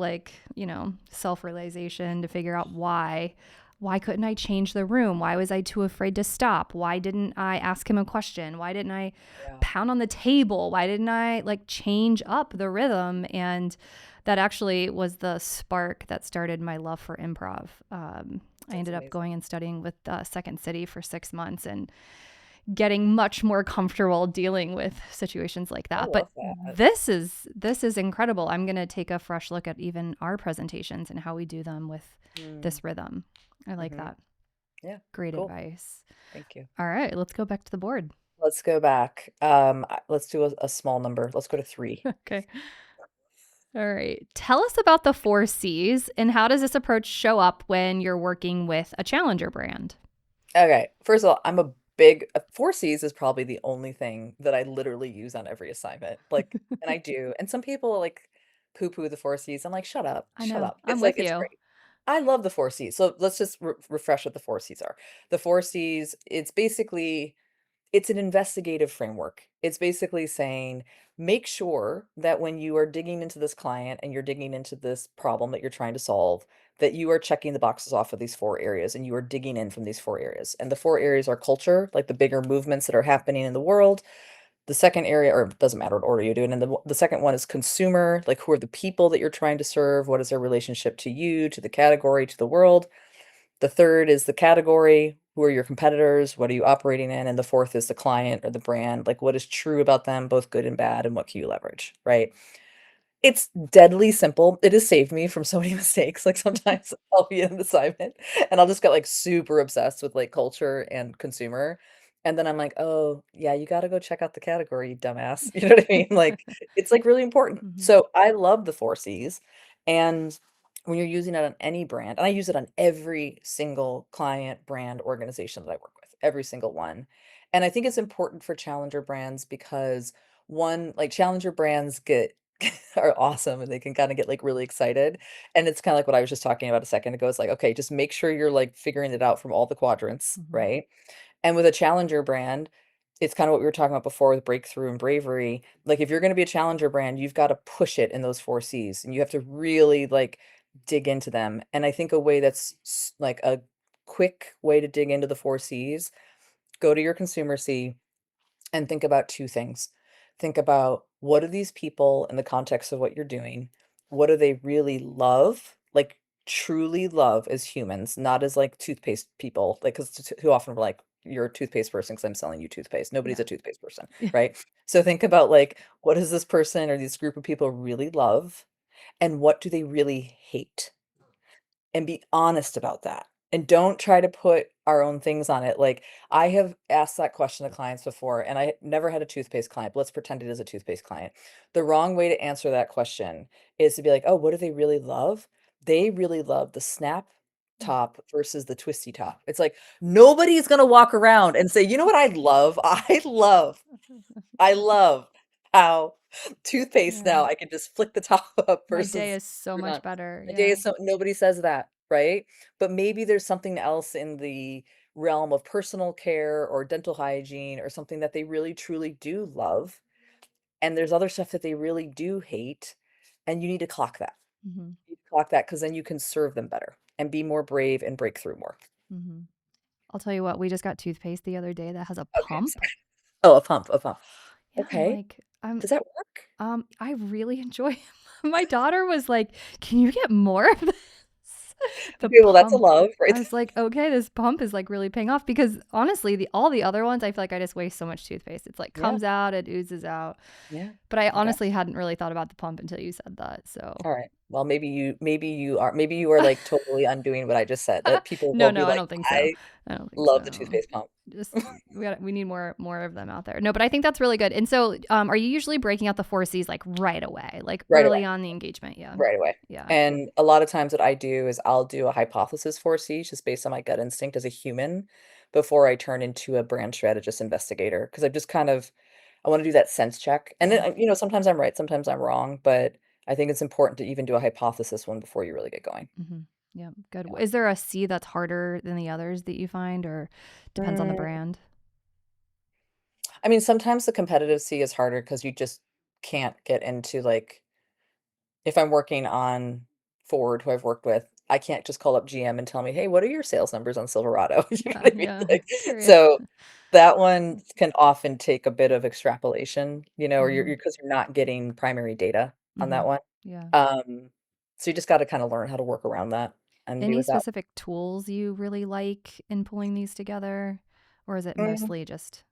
Speaker 1: self-realization to figure out why. Why couldn't I change the room? Why was I too afraid to stop? Why didn't I ask him a question? Why didn't I
Speaker 2: Yeah,
Speaker 1: pound on the table? Why didn't I change up the rhythm? And that actually was the spark that started my love for improv. I
Speaker 2: that's
Speaker 1: ended up
Speaker 2: amazing.
Speaker 1: going and studying with Second City for 6 months and getting much more comfortable dealing with situations like
Speaker 2: I
Speaker 1: that. But
Speaker 2: love that.
Speaker 1: this is incredible. I'm going to take a fresh look at even our presentations and how we do them with
Speaker 2: Mm,
Speaker 1: this rhythm. I like
Speaker 2: mhm.
Speaker 1: that.
Speaker 2: Yeah,
Speaker 1: Great
Speaker 2: cool.
Speaker 1: advice.
Speaker 2: Thank you.
Speaker 1: All right, let's go back to the board.
Speaker 2: Let's go back. Let's do a small number. Let's go to 3.
Speaker 1: Okay. All right. Tell us about the 4 C's and how does this approach show up when you're working with a challenger brand?
Speaker 2: Okay. First of all, I'm a big 4 C's is probably the only thing that I literally use on every assignment. Like, and I do. And some people like poo-poo the 4 C's. I'm like, shut up,
Speaker 1: I
Speaker 2: shut
Speaker 1: know.
Speaker 2: up.
Speaker 1: I'm
Speaker 2: Like
Speaker 1: with
Speaker 2: it's
Speaker 1: you.
Speaker 2: great. I love the 4 C's. So let's just refresh what the 4 C's are. The 4 C's, it's basically it's an investigative framework. It's basically saying, make sure that when you are digging into this client and you're digging into this problem that you're trying to solve, that you are checking the boxes off of these 4 areas and you are digging in from these 4 areas. And the 4 areas are culture, like the bigger movements that are happening in the world. The second area, or it doesn't matter what order you do it in, the second one is consumer, like who are the people that you're trying to serve? What is their relationship to you, to the category, to the world? The third is the category. Who are your competitors? What are you operating in? And the fourth is the client or the brand. Like what is true about them, both good and bad, and what can you leverage, right? It's deadly simple. It has saved me from so many mistakes. Like sometimes I'll be in an assignment and I'll just get like super obsessed with like culture and consumer. And then I'm like, oh, yeah, you got to go check out the category, you dumbass. You know what I mean? Like it's like really important.
Speaker 1: Mhm.
Speaker 2: So I love the 4 C's. And when you're using it on any brand, and I use it on every single client, brand, organization that I work with, every single one. And I think it's important for challenger brands because one, like challenger brands get are awesome and they can kinda get, like, really excited, and it's kinda like what I was just talking about a second ago. It's like, okay, just make sure you're, like, figuring it out from all the quadrants,
Speaker 1: Mhm.
Speaker 2: right? And with a challenger brand, it's kinda what we were talking about before with breakthrough and bravery. Like, if you're gonna be a challenger brand, you've gotta push it in those 4 Cs, and you have to really, like, dig into them, and I think a way that's like, a quick way to dig into the 4 Cs, go to your consumer C and think about 2 things. Think about what do these people in the context of what you're doing, what do they really love, like truly love as humans, not as like toothpaste people, like because too often we're like, you're a toothpaste person because I'm selling you toothpaste. Nobody's
Speaker 1: Yeah.
Speaker 2: a toothpaste person,
Speaker 1: Yeah.
Speaker 2: right? So think about like, what does this person or this group of people really love, and what do they really hate? And be honest about that, and don't try to put our own things on it. Like, I have asked that question to clients before, and I never had a toothpaste client, but let's pretend it is a toothpaste client. The wrong way to answer that question is to be like, "Oh, what do they really love?" They really love the snap top versus the twisty top. It's like, nobody's gonna walk around and say, "You know what I love? I love how toothpaste
Speaker 1: Yeah.
Speaker 2: now I can just flick the top up
Speaker 1: My day
Speaker 2: versus
Speaker 1: is so
Speaker 2: screw it
Speaker 1: much
Speaker 2: on."
Speaker 1: better.
Speaker 2: My day
Speaker 1: Yeah.
Speaker 2: is so nobody says that, right? But maybe there's something else in the realm of personal care or dental hygiene or something that they really truly do love, and there's other stuff that they really do hate, and you need to clock that.
Speaker 1: Mhm.
Speaker 2: You clock that because then you can serve them better and be more brave and break through more.
Speaker 1: Mhm. I'll tell you what, we just got toothpaste the other day that has a
Speaker 2: Okay, I'm
Speaker 1: pump.
Speaker 2: sorry. Oh, a pump, a pump.
Speaker 1: Yeah, I'm
Speaker 2: Okay.
Speaker 1: like, I'm
Speaker 2: Does that work?
Speaker 1: I really enjoy my daughter was like, "Can you get more of this?" The
Speaker 2: Okay, well, that's a
Speaker 1: pump.
Speaker 2: love right
Speaker 1: I was like, "Okay, this pump is, like, really paying off," because honestly, the all the other ones, I feel like I just waste so much toothpaste. It's like
Speaker 2: Yeah,
Speaker 1: comes out, it oozes out.
Speaker 2: yeah,
Speaker 1: But I
Speaker 2: I got
Speaker 1: honestly hadn't really thought about the pump until you said that, so
Speaker 2: alright. Well, maybe you are, like, totally undoing what I just said, that people
Speaker 1: No,
Speaker 2: will be
Speaker 1: no, I
Speaker 2: like,
Speaker 1: don't think so.
Speaker 2: "I
Speaker 1: I don't think
Speaker 2: love the
Speaker 1: so.
Speaker 2: toothpaste pump."
Speaker 1: Just we need more of them out there. No, but I think that's really good. And so, are you usually breaking out the 4 Cs, like, right away, like,
Speaker 2: Right away,
Speaker 1: early on the engagement? Yeah.
Speaker 2: right away.
Speaker 1: Yeah.
Speaker 2: And a lot of times what I do is I'll do a hypothesis 4C just based on my gut instinct as a human before I turn into a brand strategist investigator because 'cause I've just kind of I wanna do that sense check, and then,
Speaker 1: Yeah.
Speaker 2: sometimes I'm right, sometimes I'm wrong, but I think it's important to even do a hypothesis one before you really get going.
Speaker 1: Hmm. Yeah. Good.
Speaker 2: Yeah.
Speaker 1: Is there a C that's harder than the others that you find, or depends on the
Speaker 2: Mm,
Speaker 1: brand?
Speaker 2: I mean, sometimes the competitive C is harder because you just can't get into, like if I'm working on Ford, who I've worked with, I can't just call up GM and tell me, "Hey, what are your sales numbers on Silverado?" You know
Speaker 1: Yeah.
Speaker 2: what I mean?
Speaker 1: Yeah.
Speaker 2: Like,
Speaker 1: Curious.
Speaker 2: so that one can often take a bit of extrapolation, or
Speaker 1: Hmm.
Speaker 2: you're 'cause you're not getting primary data on
Speaker 1: Hmm.
Speaker 2: that one.
Speaker 1: Yeah.
Speaker 2: Um, so you just gotta kinda learn how to work around that and be
Speaker 1: Any
Speaker 2: with that.
Speaker 1: specific tools you really like in pulling these together? Or is it
Speaker 2: Mm,
Speaker 1: mostly just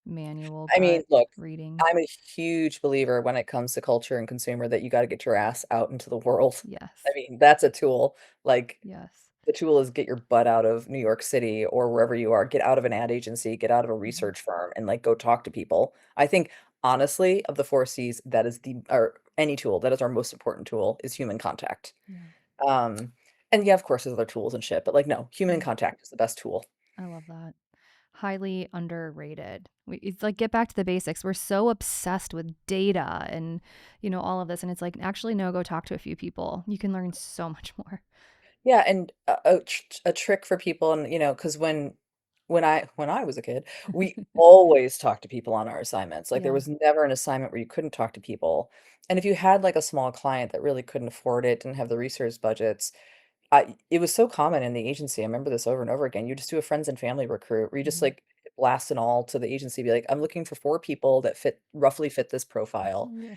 Speaker 1: manual
Speaker 2: I mean,
Speaker 1: gut
Speaker 2: look,
Speaker 1: reading?
Speaker 2: I'm a huge believer when it comes to culture and consumer that you gotta get your ass out into the world. I
Speaker 1: Yes.
Speaker 2: mean, that's a tool. Like,
Speaker 1: Yes.
Speaker 2: the tool is get your butt out of New York City or wherever you are, get out of an ad agency, get out of a
Speaker 1: Hmm.
Speaker 2: research firm, and, like, go talk to people. I think, honestly, of the 4 Cs, that is the or any tool, that is our most important tool, is human contact.
Speaker 1: Yeah.
Speaker 2: Um, and yeah, of course, there's other tools and shit, but, like, no, human
Speaker 1: Yeah.
Speaker 2: contact is the best tool.
Speaker 1: I love that. Highly underrated. It's like get back to the basics. We're so obsessed with data and all of this, and it's like actually no, go talk to a few people. You can learn so much more.
Speaker 2: Yeah, and a trick for people and, 'cause when I was a kid, we always talked to people on our assignments, like, there
Speaker 1: Yeah.
Speaker 2: was never an assignment where you couldn't talk to people, and if you had, like, a small client that really couldn't afford it, didn't have the resource budgets, it was so common in the agency, I remember this over and over again, you just do a friends and family recruit where you just,
Speaker 1: Hmm.
Speaker 2: like, blast and all to the agency, be like, "I'm looking for 4 people that roughly fit this profile,"
Speaker 1: Yeah.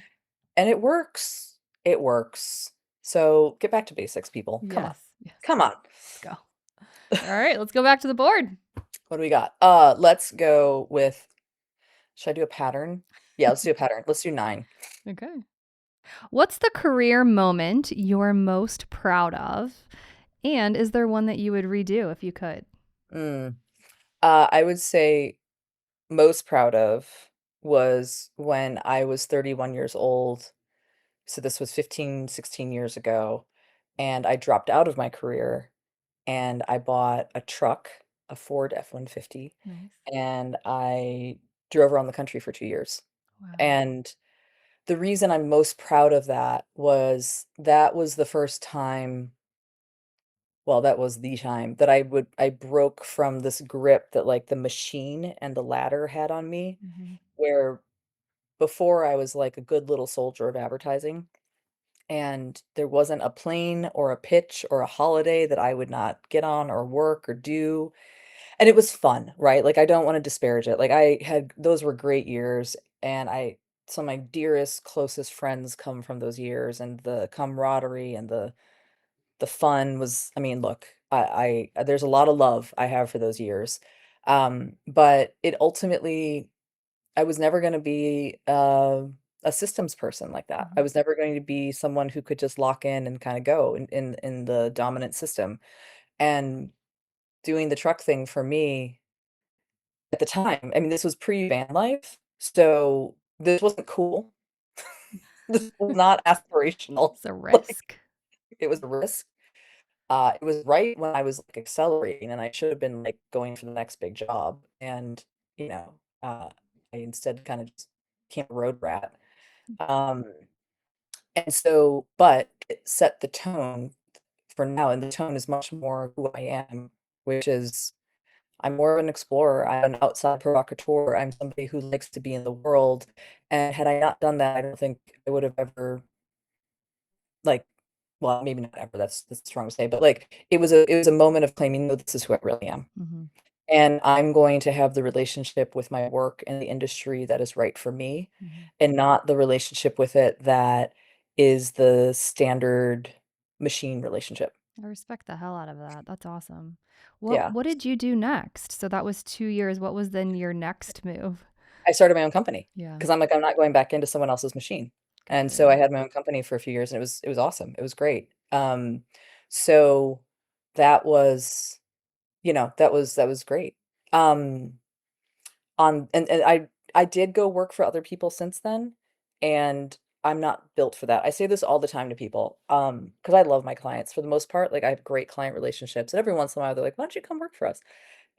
Speaker 2: and it works. It works. So, get back to basics, people. Come on.
Speaker 1: Yes. Yes.
Speaker 2: Come on.
Speaker 1: Let's go. All right, let's go back to the board.
Speaker 2: What do we got? Let's go with should I do a pattern? Yeah, let's do a pattern. Let's do 9.
Speaker 1: Okay. What's the career moment you're most proud of? And is there one that you would redo if you could?
Speaker 2: Mm. I would say most proud of was when I was 31 years old. So this was 15, 16 years ago, and I dropped out of my career and I bought a truck, a Ford F-150,
Speaker 1: Nice.
Speaker 2: and I drove around the country for 2 years.
Speaker 1: Wow.
Speaker 2: And the reason I'm most proud of that was the first time well, that was the time that I broke from this grip that, like, the machine and the ladder had on me,
Speaker 1: Hmm.
Speaker 2: where before I was like a good little soldier of advertising, and there wasn't a plane or a pitch or a holiday that I would not get on or work or do, and it was fun, right? Like, I don't wanna disparage it, like, I had those were great years, and I some of my dearest, closest friends come from those years, and the camaraderie and the fun was I mean, look, there's a lot of love I have for those years, but it ultimately I was never gonna be, a systems person like that. I
Speaker 1: Hmm.
Speaker 2: was never going to be someone who could just lock in and kinda go in the dominant system, and doing the truck thing for me at the time I mean, this was pre-van life, so this wasn't cool. This was not aspirational.
Speaker 1: It's a
Speaker 2: Like,
Speaker 1: risk.
Speaker 2: it was a risk. It was right when I was, like, accelerating, and I should have been, like, going for the next big job, and, you know, I instead kinda just became a road rat. Um, and so but it set the tone for now, and the tone is much more who I am, which is I'm more of an explorer, I'm an outside provocateur, I'm somebody who likes to be in the world, and had I not done that, I don't think I would have ever, like well, maybe not ever, that's strong to say, but, like, it was a moment of claiming, "No, this is who I really am."
Speaker 1: Hmm.
Speaker 2: And I'm going to have the relationship with my work and the industry that is right for me,
Speaker 1: Hmm.
Speaker 2: and not the relationship with it that is the standard machine relationship.
Speaker 1: I respect the hell out of that. That's awesome. What
Speaker 2: Yeah.
Speaker 1: what did you do next? So that was 2 years. What was then your next move?
Speaker 2: I started my own company
Speaker 1: Yeah.
Speaker 2: because 'cause I'm like, "I'm not going back into someone else's machine." And so I
Speaker 1: Good.
Speaker 2: had my own company for a few years, and it was awesome. It was great. So that was that was great. Um On and I did go work for other people since then, and I'm not built for that. I say this all the time to people, because I love my clients for the most part, like, I have great client relationships, and every once in a while, they're like, "Why don't you come work for us?"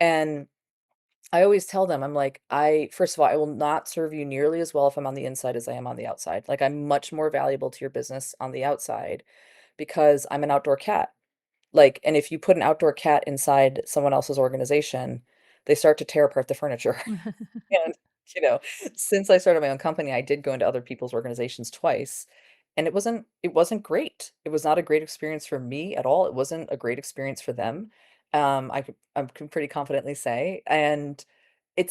Speaker 2: And I always tell them, I'm like, I first of all, I will not serve you nearly as well if I'm on the inside as I am on the outside. Like, I'm much more valuable to your business on the outside because I'm an outdoor cat. Like, and if you put an outdoor cat inside someone else's organization, they start to tear apart the furniture. And, you know, since I started my own company, I did go into other people's organizations twice, and it wasn't great. It was not a great experience for me at all. It wasn't a great experience for them. I can pretty confidently say, and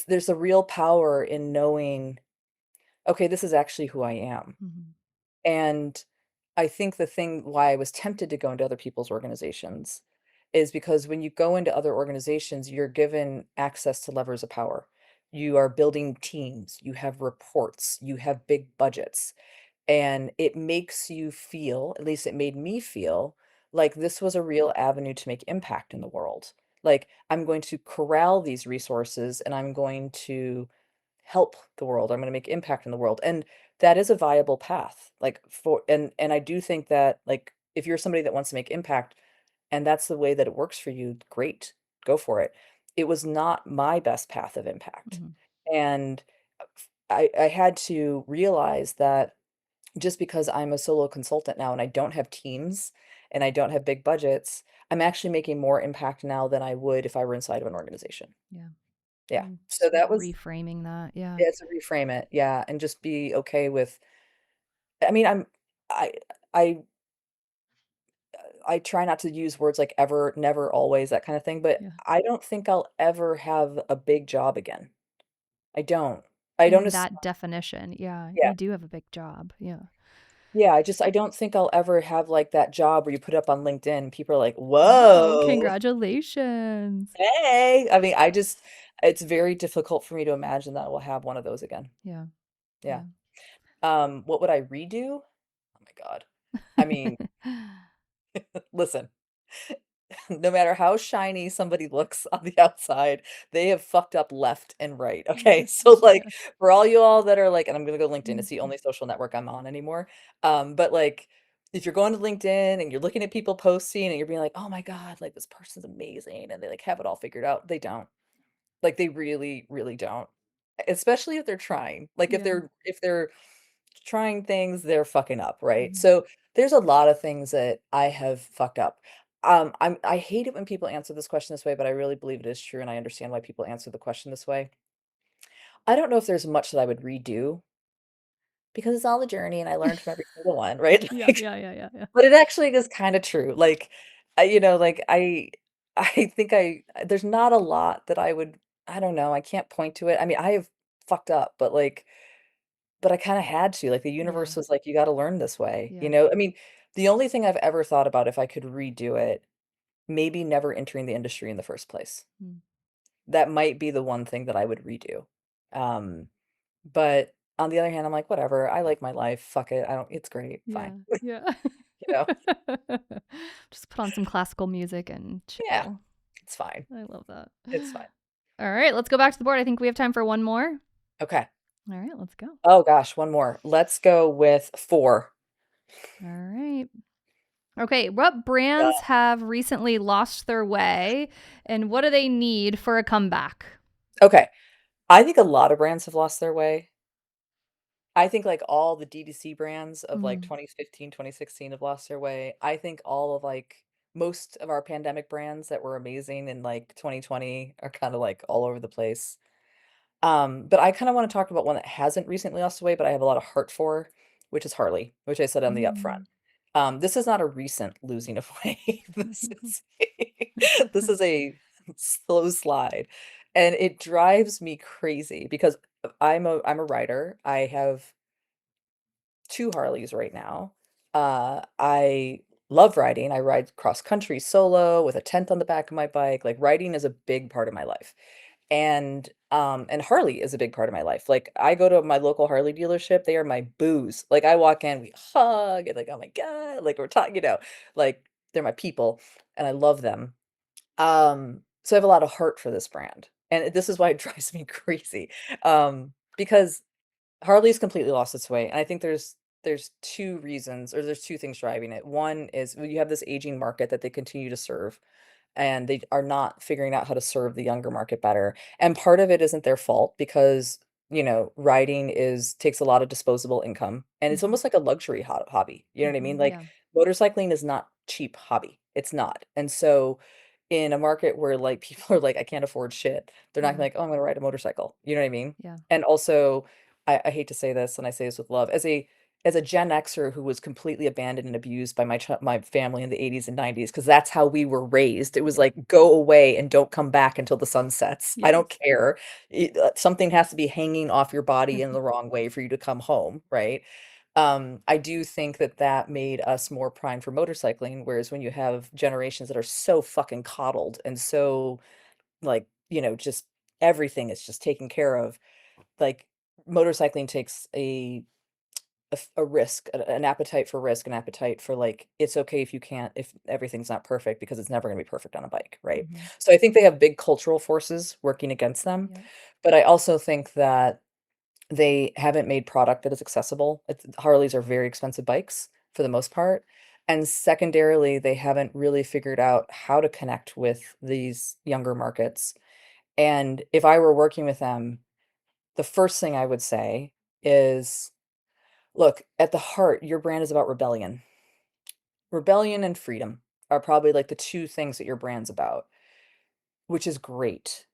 Speaker 2: there's a real power in knowing, okay, this is actually who I am.
Speaker 1: Mhm.
Speaker 2: And I think the thing why I was tempted to go into other people's organizations is because when you go into other organizations, you're given access to levers of power. You are building teams, you have reports, you have big budgets, and it makes you feel, at least it made me feel, like this was a real avenue to make impact in the world. Like, I'm going to corral these resources and I'm going to help the world. I'm going to make impact in the world. And that is a viable path. Like, and I do think that, like, if you're somebody that wants to make impact and that's the way that it works for you, great. Go for it. It was not my best path of impact.
Speaker 1: Mhm.
Speaker 2: And I had to realize that just because I'm a solo consultant now and I don't have teams and I don't have big budgets, I'm actually making more impact now than I would if I were inside of an organization.
Speaker 1: Yeah.
Speaker 2: Yeah.
Speaker 1: Mm,
Speaker 2: So
Speaker 1: just
Speaker 2: that was,
Speaker 1: reframing that. Yeah.
Speaker 2: yeah, to reframe it, yeah, and just be okay with, I mean, I I I try not to use words like ever, never, always, that kind of thing, but
Speaker 1: Yeah.
Speaker 2: I don't think I'll ever have a big job again. I don't. I don't
Speaker 1: In
Speaker 2: as
Speaker 1: that definition. Yeah.
Speaker 2: Yeah.
Speaker 1: You do have a big job. Yeah.
Speaker 2: Yeah, I don't think I'll ever have, like, that job where you put up on LinkedIn, and people are like,
Speaker 1: Oh,
Speaker 2: "Whoa,
Speaker 1: congratulations.
Speaker 2: hey." I mean, it's very difficult for me to imagine that we'll have one of those again.
Speaker 1: Yeah.
Speaker 2: Yeah.
Speaker 1: Yeah.
Speaker 2: What would I redo? Oh my god. I mean, listen, no matter how shiny somebody looks on the outside, they have fucked up left and right, okay? So, like,
Speaker 1: Yeah.
Speaker 2: for all you all that are like, and I'm gonna go LinkedIn, it's the
Speaker 1: Mhm.
Speaker 2: only social network I'm on anymore, but, like, if you're going to LinkedIn and you're looking at people posting and you're being like, "Oh my god, like, this person's amazing," and they, like, have it all figured out, they don't. Like, they really, really don't. Especially if they're trying. Like,
Speaker 1: Yeah.
Speaker 2: if they're trying things, they're fucking up, right?
Speaker 1: Mhm.
Speaker 2: So, there's a lot of things that I have fucked up. I hate it when people answer this question this way, but I really believe it is true, and I understand why people answer the question this way. I don't know if there's much that I would redo because it's all a journey and I learned from every single one, right?
Speaker 1: Yeah.
Speaker 2: Like,
Speaker 1: Yeah. Yeah. Yeah. Yeah.
Speaker 2: but it actually is kinda true. Like, like, I think there's not a lot that I don't know, I can't point to it. I mean, I have fucked up, but, like, but I kinda had to, like, the
Speaker 1: Yeah.
Speaker 2: universe was like, "You gotta learn this way," you
Speaker 1: Yeah.
Speaker 2: know? I mean, the only thing I've ever thought about if I could redo it, maybe never entering the industry in the first place.
Speaker 1: Mm.
Speaker 2: That might be the one thing that I would redo. Um, but on the other hand, I'm like, "Whatever, I like my life, fuck it, I don't it's great, fine."
Speaker 1: Yeah. Yeah.
Speaker 2: You know?
Speaker 1: Just put on some classical music and
Speaker 2: Yeah,
Speaker 1: chill.
Speaker 2: it's fine,
Speaker 1: I love that.
Speaker 2: it's fine.
Speaker 1: All right, let's go back to the board. I think we have time for one more.
Speaker 2: Okay.
Speaker 1: All right, let's go.
Speaker 2: Oh gosh, one more. Let's go with 4.
Speaker 1: All right. Okay, what brands have recently lost their way and what do they need for a comeback?
Speaker 2: Okay. I think a lot of brands have lost their way. I think, like, all the DTC brands of, like,
Speaker 1: Mhm.
Speaker 2: 2015, 2016 have lost their way. I think all of, like, most of our pandemic brands that were amazing in, like, 2020 are kinda, like, all over the place. But I kinda wanna talk about one that hasn't recently lost away, but I have a lot of heart for, which is Harley, which I said on the upfront.
Speaker 1: Mm.
Speaker 2: This is not a recent losing of weight. This is a slow slide, and it drives me crazy because I'm a rider. I have 2 Harleys right now. I love riding. I ride cross country solo with a tent on the back of my bike. Like, riding is a big part of my life. And Harley is a big part of my life. Like, I go to my local Harley dealership, they are my booze. Like, I walk in, we hug, and like, "Oh my god," like, we're talking, like, they're my people, and I love them. So I have a lot of heart for this brand, and this is why it drives me crazy, because Harley's completely lost its way, and I think there's 2 reasons, or there's 2 things driving it. One is, well, you have this aging market that they continue to serve. and they are not figuring out how to serve the younger market better. And part of it isn't their fault because, riding takes a lot of disposable income, and it's
Speaker 1: Mhm.
Speaker 2: almost like a luxury hobby. You know what I mean?
Speaker 1: Mhm.
Speaker 2: Like
Speaker 1: Yeah.
Speaker 2: motorcycling is not cheap hobby. It's not. And so in a market where like people are like, I can't afford shit, they're not gonna be
Speaker 1: Yeah.
Speaker 2: like, oh, I'm gonna ride a motorcycle. You know what I mean?
Speaker 1: Yeah.
Speaker 2: And also, I hate to say this, and I say this with love, as a Gen Xer who was completely abandoned and abused by my family in the 80s and 90s, because that's how we were raised. It was
Speaker 1: Yeah.
Speaker 2: like, go away and don't come back until the sun sets. I don't
Speaker 1: Yes.
Speaker 2: care. Something has to be hanging off your body in the wrong way for you to come home, right? I do think that that made us more primed for motorcycling, whereas when you have generations that are so fucking coddled and so like, just everything is just taken care of, like motorcycling takes a risk, an appetite for risk, an appetite for like, it's okay if everything's not perfect because it's never going to be perfect on a bike, right?
Speaker 1: Mhm.
Speaker 2: So I think they have big cultural forces working against them,
Speaker 1: Yep.
Speaker 2: but I also think that they haven't made product that is accessible. Harleys are very expensive bikes for the most part. And secondarily, they haven't really figured out how to connect with these younger markets. And if I were working with them, the first thing I would say is, look, at the heart, your brand is about rebellion. Rebellion and freedom are probably like the two things that your brand's about, which is great.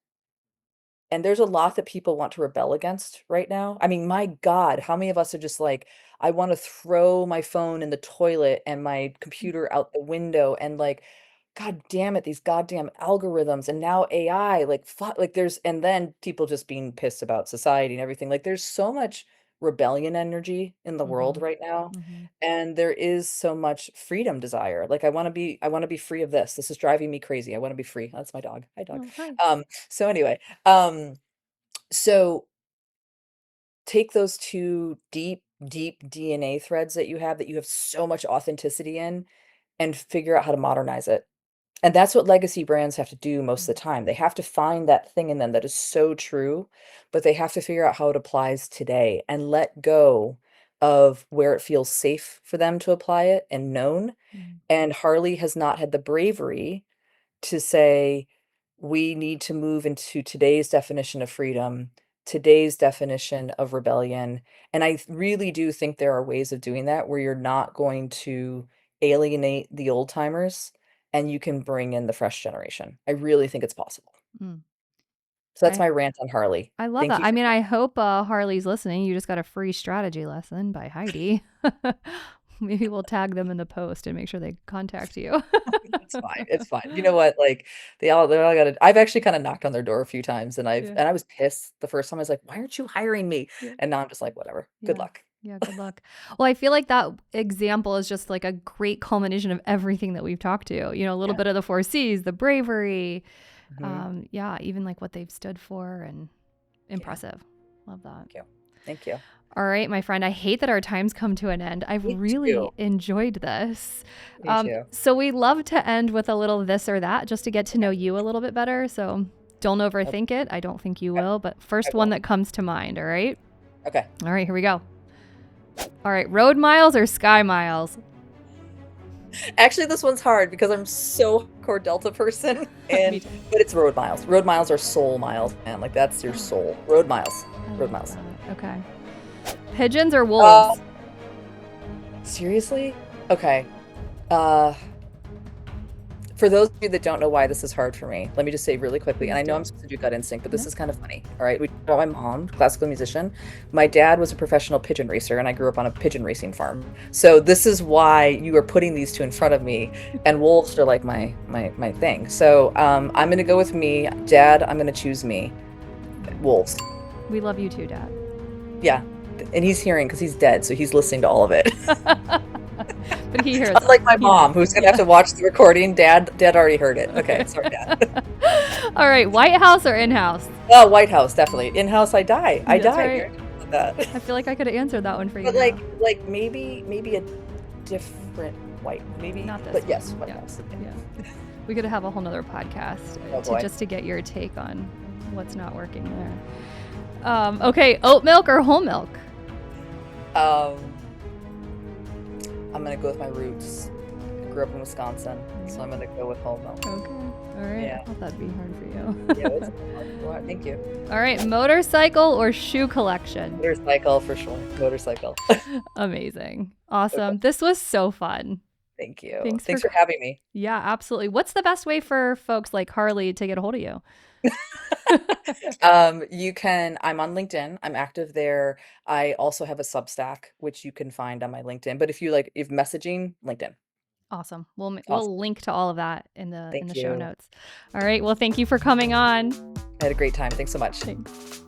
Speaker 2: And there's a lot that people want to rebel against right now. I mean, my God, how many of us are just like, I want to throw my phone in the toilet and my computer out the window and like, God damn it, these goddamn algorithms and now AI, like fuck, like and then people just being pissed about society and everything. Like there's so much rebellion energy in the world
Speaker 1: Mhm.
Speaker 2: right now.
Speaker 1: Mhm.
Speaker 2: And there is so much freedom desire. Like I want to be free of this. This is driving me crazy. I want to be free. That's my dog. Hi, dog.
Speaker 1: Oh, hi.
Speaker 2: So anyway, so take those two deep, deep DNA threads that you have so much authenticity in, and figure out how to modernize it. And that's what legacy brands have to do most of
Speaker 1: Mhm.
Speaker 2: the time. They have to find that thing in them that is so true, but they have to figure out how it applies today and let go of where it feels safe for them to apply it and known.
Speaker 1: Mhm.
Speaker 2: And Harley has not had the bravery to say, we need to move into today's definition of freedom, today's definition of rebellion. And I really do think there are ways of doing that where you're not going to alienate the old timers and you can bring in the fresh generation. I really think it's possible.
Speaker 1: Mm.
Speaker 2: So that's
Speaker 1: I
Speaker 2: my rant on Harley.
Speaker 1: I love
Speaker 2: Thank
Speaker 1: that.
Speaker 2: you
Speaker 1: I
Speaker 2: for
Speaker 1: mean, I hope Harley's listening. You just got a free strategy lesson by Heidi. Maybe we'll tag them in the post and make sure they contact you.
Speaker 2: It's fine. It's fine. You know what? Like they all got I've actually kind of knocked on their door a few times and
Speaker 1: Yeah.
Speaker 2: I was pissed the first time. I was like, why aren't you hiring me?
Speaker 1: Yeah.
Speaker 2: And now I'm just like, whatever. Good
Speaker 1: Yeah.
Speaker 2: luck.
Speaker 1: Yeah, good luck. Well, I feel like that example is just like a great culmination of everything that we've talked to. A little
Speaker 2: Yeah.
Speaker 1: bit of the 4 C's, the bravery,
Speaker 2: Hmm.
Speaker 1: yeah, even like what they've stood for and
Speaker 2: Yeah.
Speaker 1: impressive. Love that.
Speaker 2: Thank you. Thank you.
Speaker 1: All right, my friend, I hate that our time's come to an end. I've
Speaker 2: Me too.
Speaker 1: really enjoyed this.
Speaker 2: Me too.
Speaker 1: So we love to end with a little this or that just to get to know you a little bit better. So don't
Speaker 2: Okay.
Speaker 1: overthink it. I don't think you
Speaker 2: Okay.
Speaker 1: will, but
Speaker 2: I
Speaker 1: first one
Speaker 2: won't.
Speaker 1: that comes to mind. All right.
Speaker 2: Okay.
Speaker 1: All right, here we go. All right, road miles or sky miles?
Speaker 2: Actually, this one's hard because I'm so core Delta person,
Speaker 1: Me
Speaker 2: and
Speaker 1: too.
Speaker 2: but it's road miles. Road miles are soul miles, man. Like that's your
Speaker 1: Oh,
Speaker 2: soul. Road miles.
Speaker 1: I
Speaker 2: Road
Speaker 1: love
Speaker 2: miles.
Speaker 1: that. Okay. Pigeons or
Speaker 2: Uh,
Speaker 1: wolves?
Speaker 2: seriously? Okay. Uh, For those of you that don't know why this is hard for me, let me just say really quickly, and
Speaker 1: Please
Speaker 2: I know
Speaker 1: do.
Speaker 2: I'm supposed to do gut instinct, but this
Speaker 1: Yeah.
Speaker 2: is kind of funny. All right, we talked about my mom, classical musician. My dad was a professional pigeon racer, and I grew up on a pigeon racing farm. So this is why you are putting these two in front of me, and wolves are like my thing. So I'm gonna go with me, Dad. I'm gonna choose me, wolves.
Speaker 1: We love you too, Dad.
Speaker 2: Yeah, and he's hearing because he's dead, so he's listening to all of it.
Speaker 1: But he hears.
Speaker 2: Unlike my
Speaker 1: He
Speaker 2: mom,
Speaker 1: knows.
Speaker 2: who's gonna have to watch the recording. Dad already heard it. Okay, sorry, Dad.
Speaker 1: All right, White House or in-house?
Speaker 2: Oh, White House, definitely. In-house, I die. I
Speaker 1: That's
Speaker 2: die. We
Speaker 1: right.
Speaker 2: already talked about that.
Speaker 1: I feel like I could have answered that one for you.
Speaker 2: But
Speaker 1: now.
Speaker 2: like maybe a different white. Maybe
Speaker 1: Not this
Speaker 2: but
Speaker 1: one.
Speaker 2: yes, White
Speaker 1: Yeah.
Speaker 2: House.
Speaker 1: Yeah. We could have a whole nother podcast
Speaker 2: Oh, boy.
Speaker 1: just to get your take on what's not working there. Okay, oat milk or whole milk?
Speaker 2: I'm gonna go with my roots. grew up in Wisconsin, so I'm gonna go with whole milk.
Speaker 1: Okay. All right.
Speaker 2: Yeah.
Speaker 1: I thought that'd be hard for
Speaker 2: Yeah,
Speaker 1: you.
Speaker 2: it's well, thank you.
Speaker 1: All right. Motorcycle or shoe collection?
Speaker 2: Motorcycle for sure. Motorcycle.
Speaker 1: Amazing.
Speaker 2: Okay.
Speaker 1: Awesome. This was so fun.
Speaker 2: Thank you.
Speaker 1: Thanks
Speaker 2: Thanks for having me.
Speaker 1: Yeah, absolutely. What's the best way for folks like Harley to get a hold of you?
Speaker 2: I'm on LinkedIn. I'm active there. I also have a Substack, which you can find on my LinkedIn. But if messaging, LinkedIn.
Speaker 1: Awesome.
Speaker 2: Awesome.
Speaker 1: We'll link to all of that in the
Speaker 2: Thank
Speaker 1: show
Speaker 2: you.
Speaker 1: notes. All right. Well, thank you for coming on.
Speaker 2: I had a great time. Thanks so much.
Speaker 1: Thanks.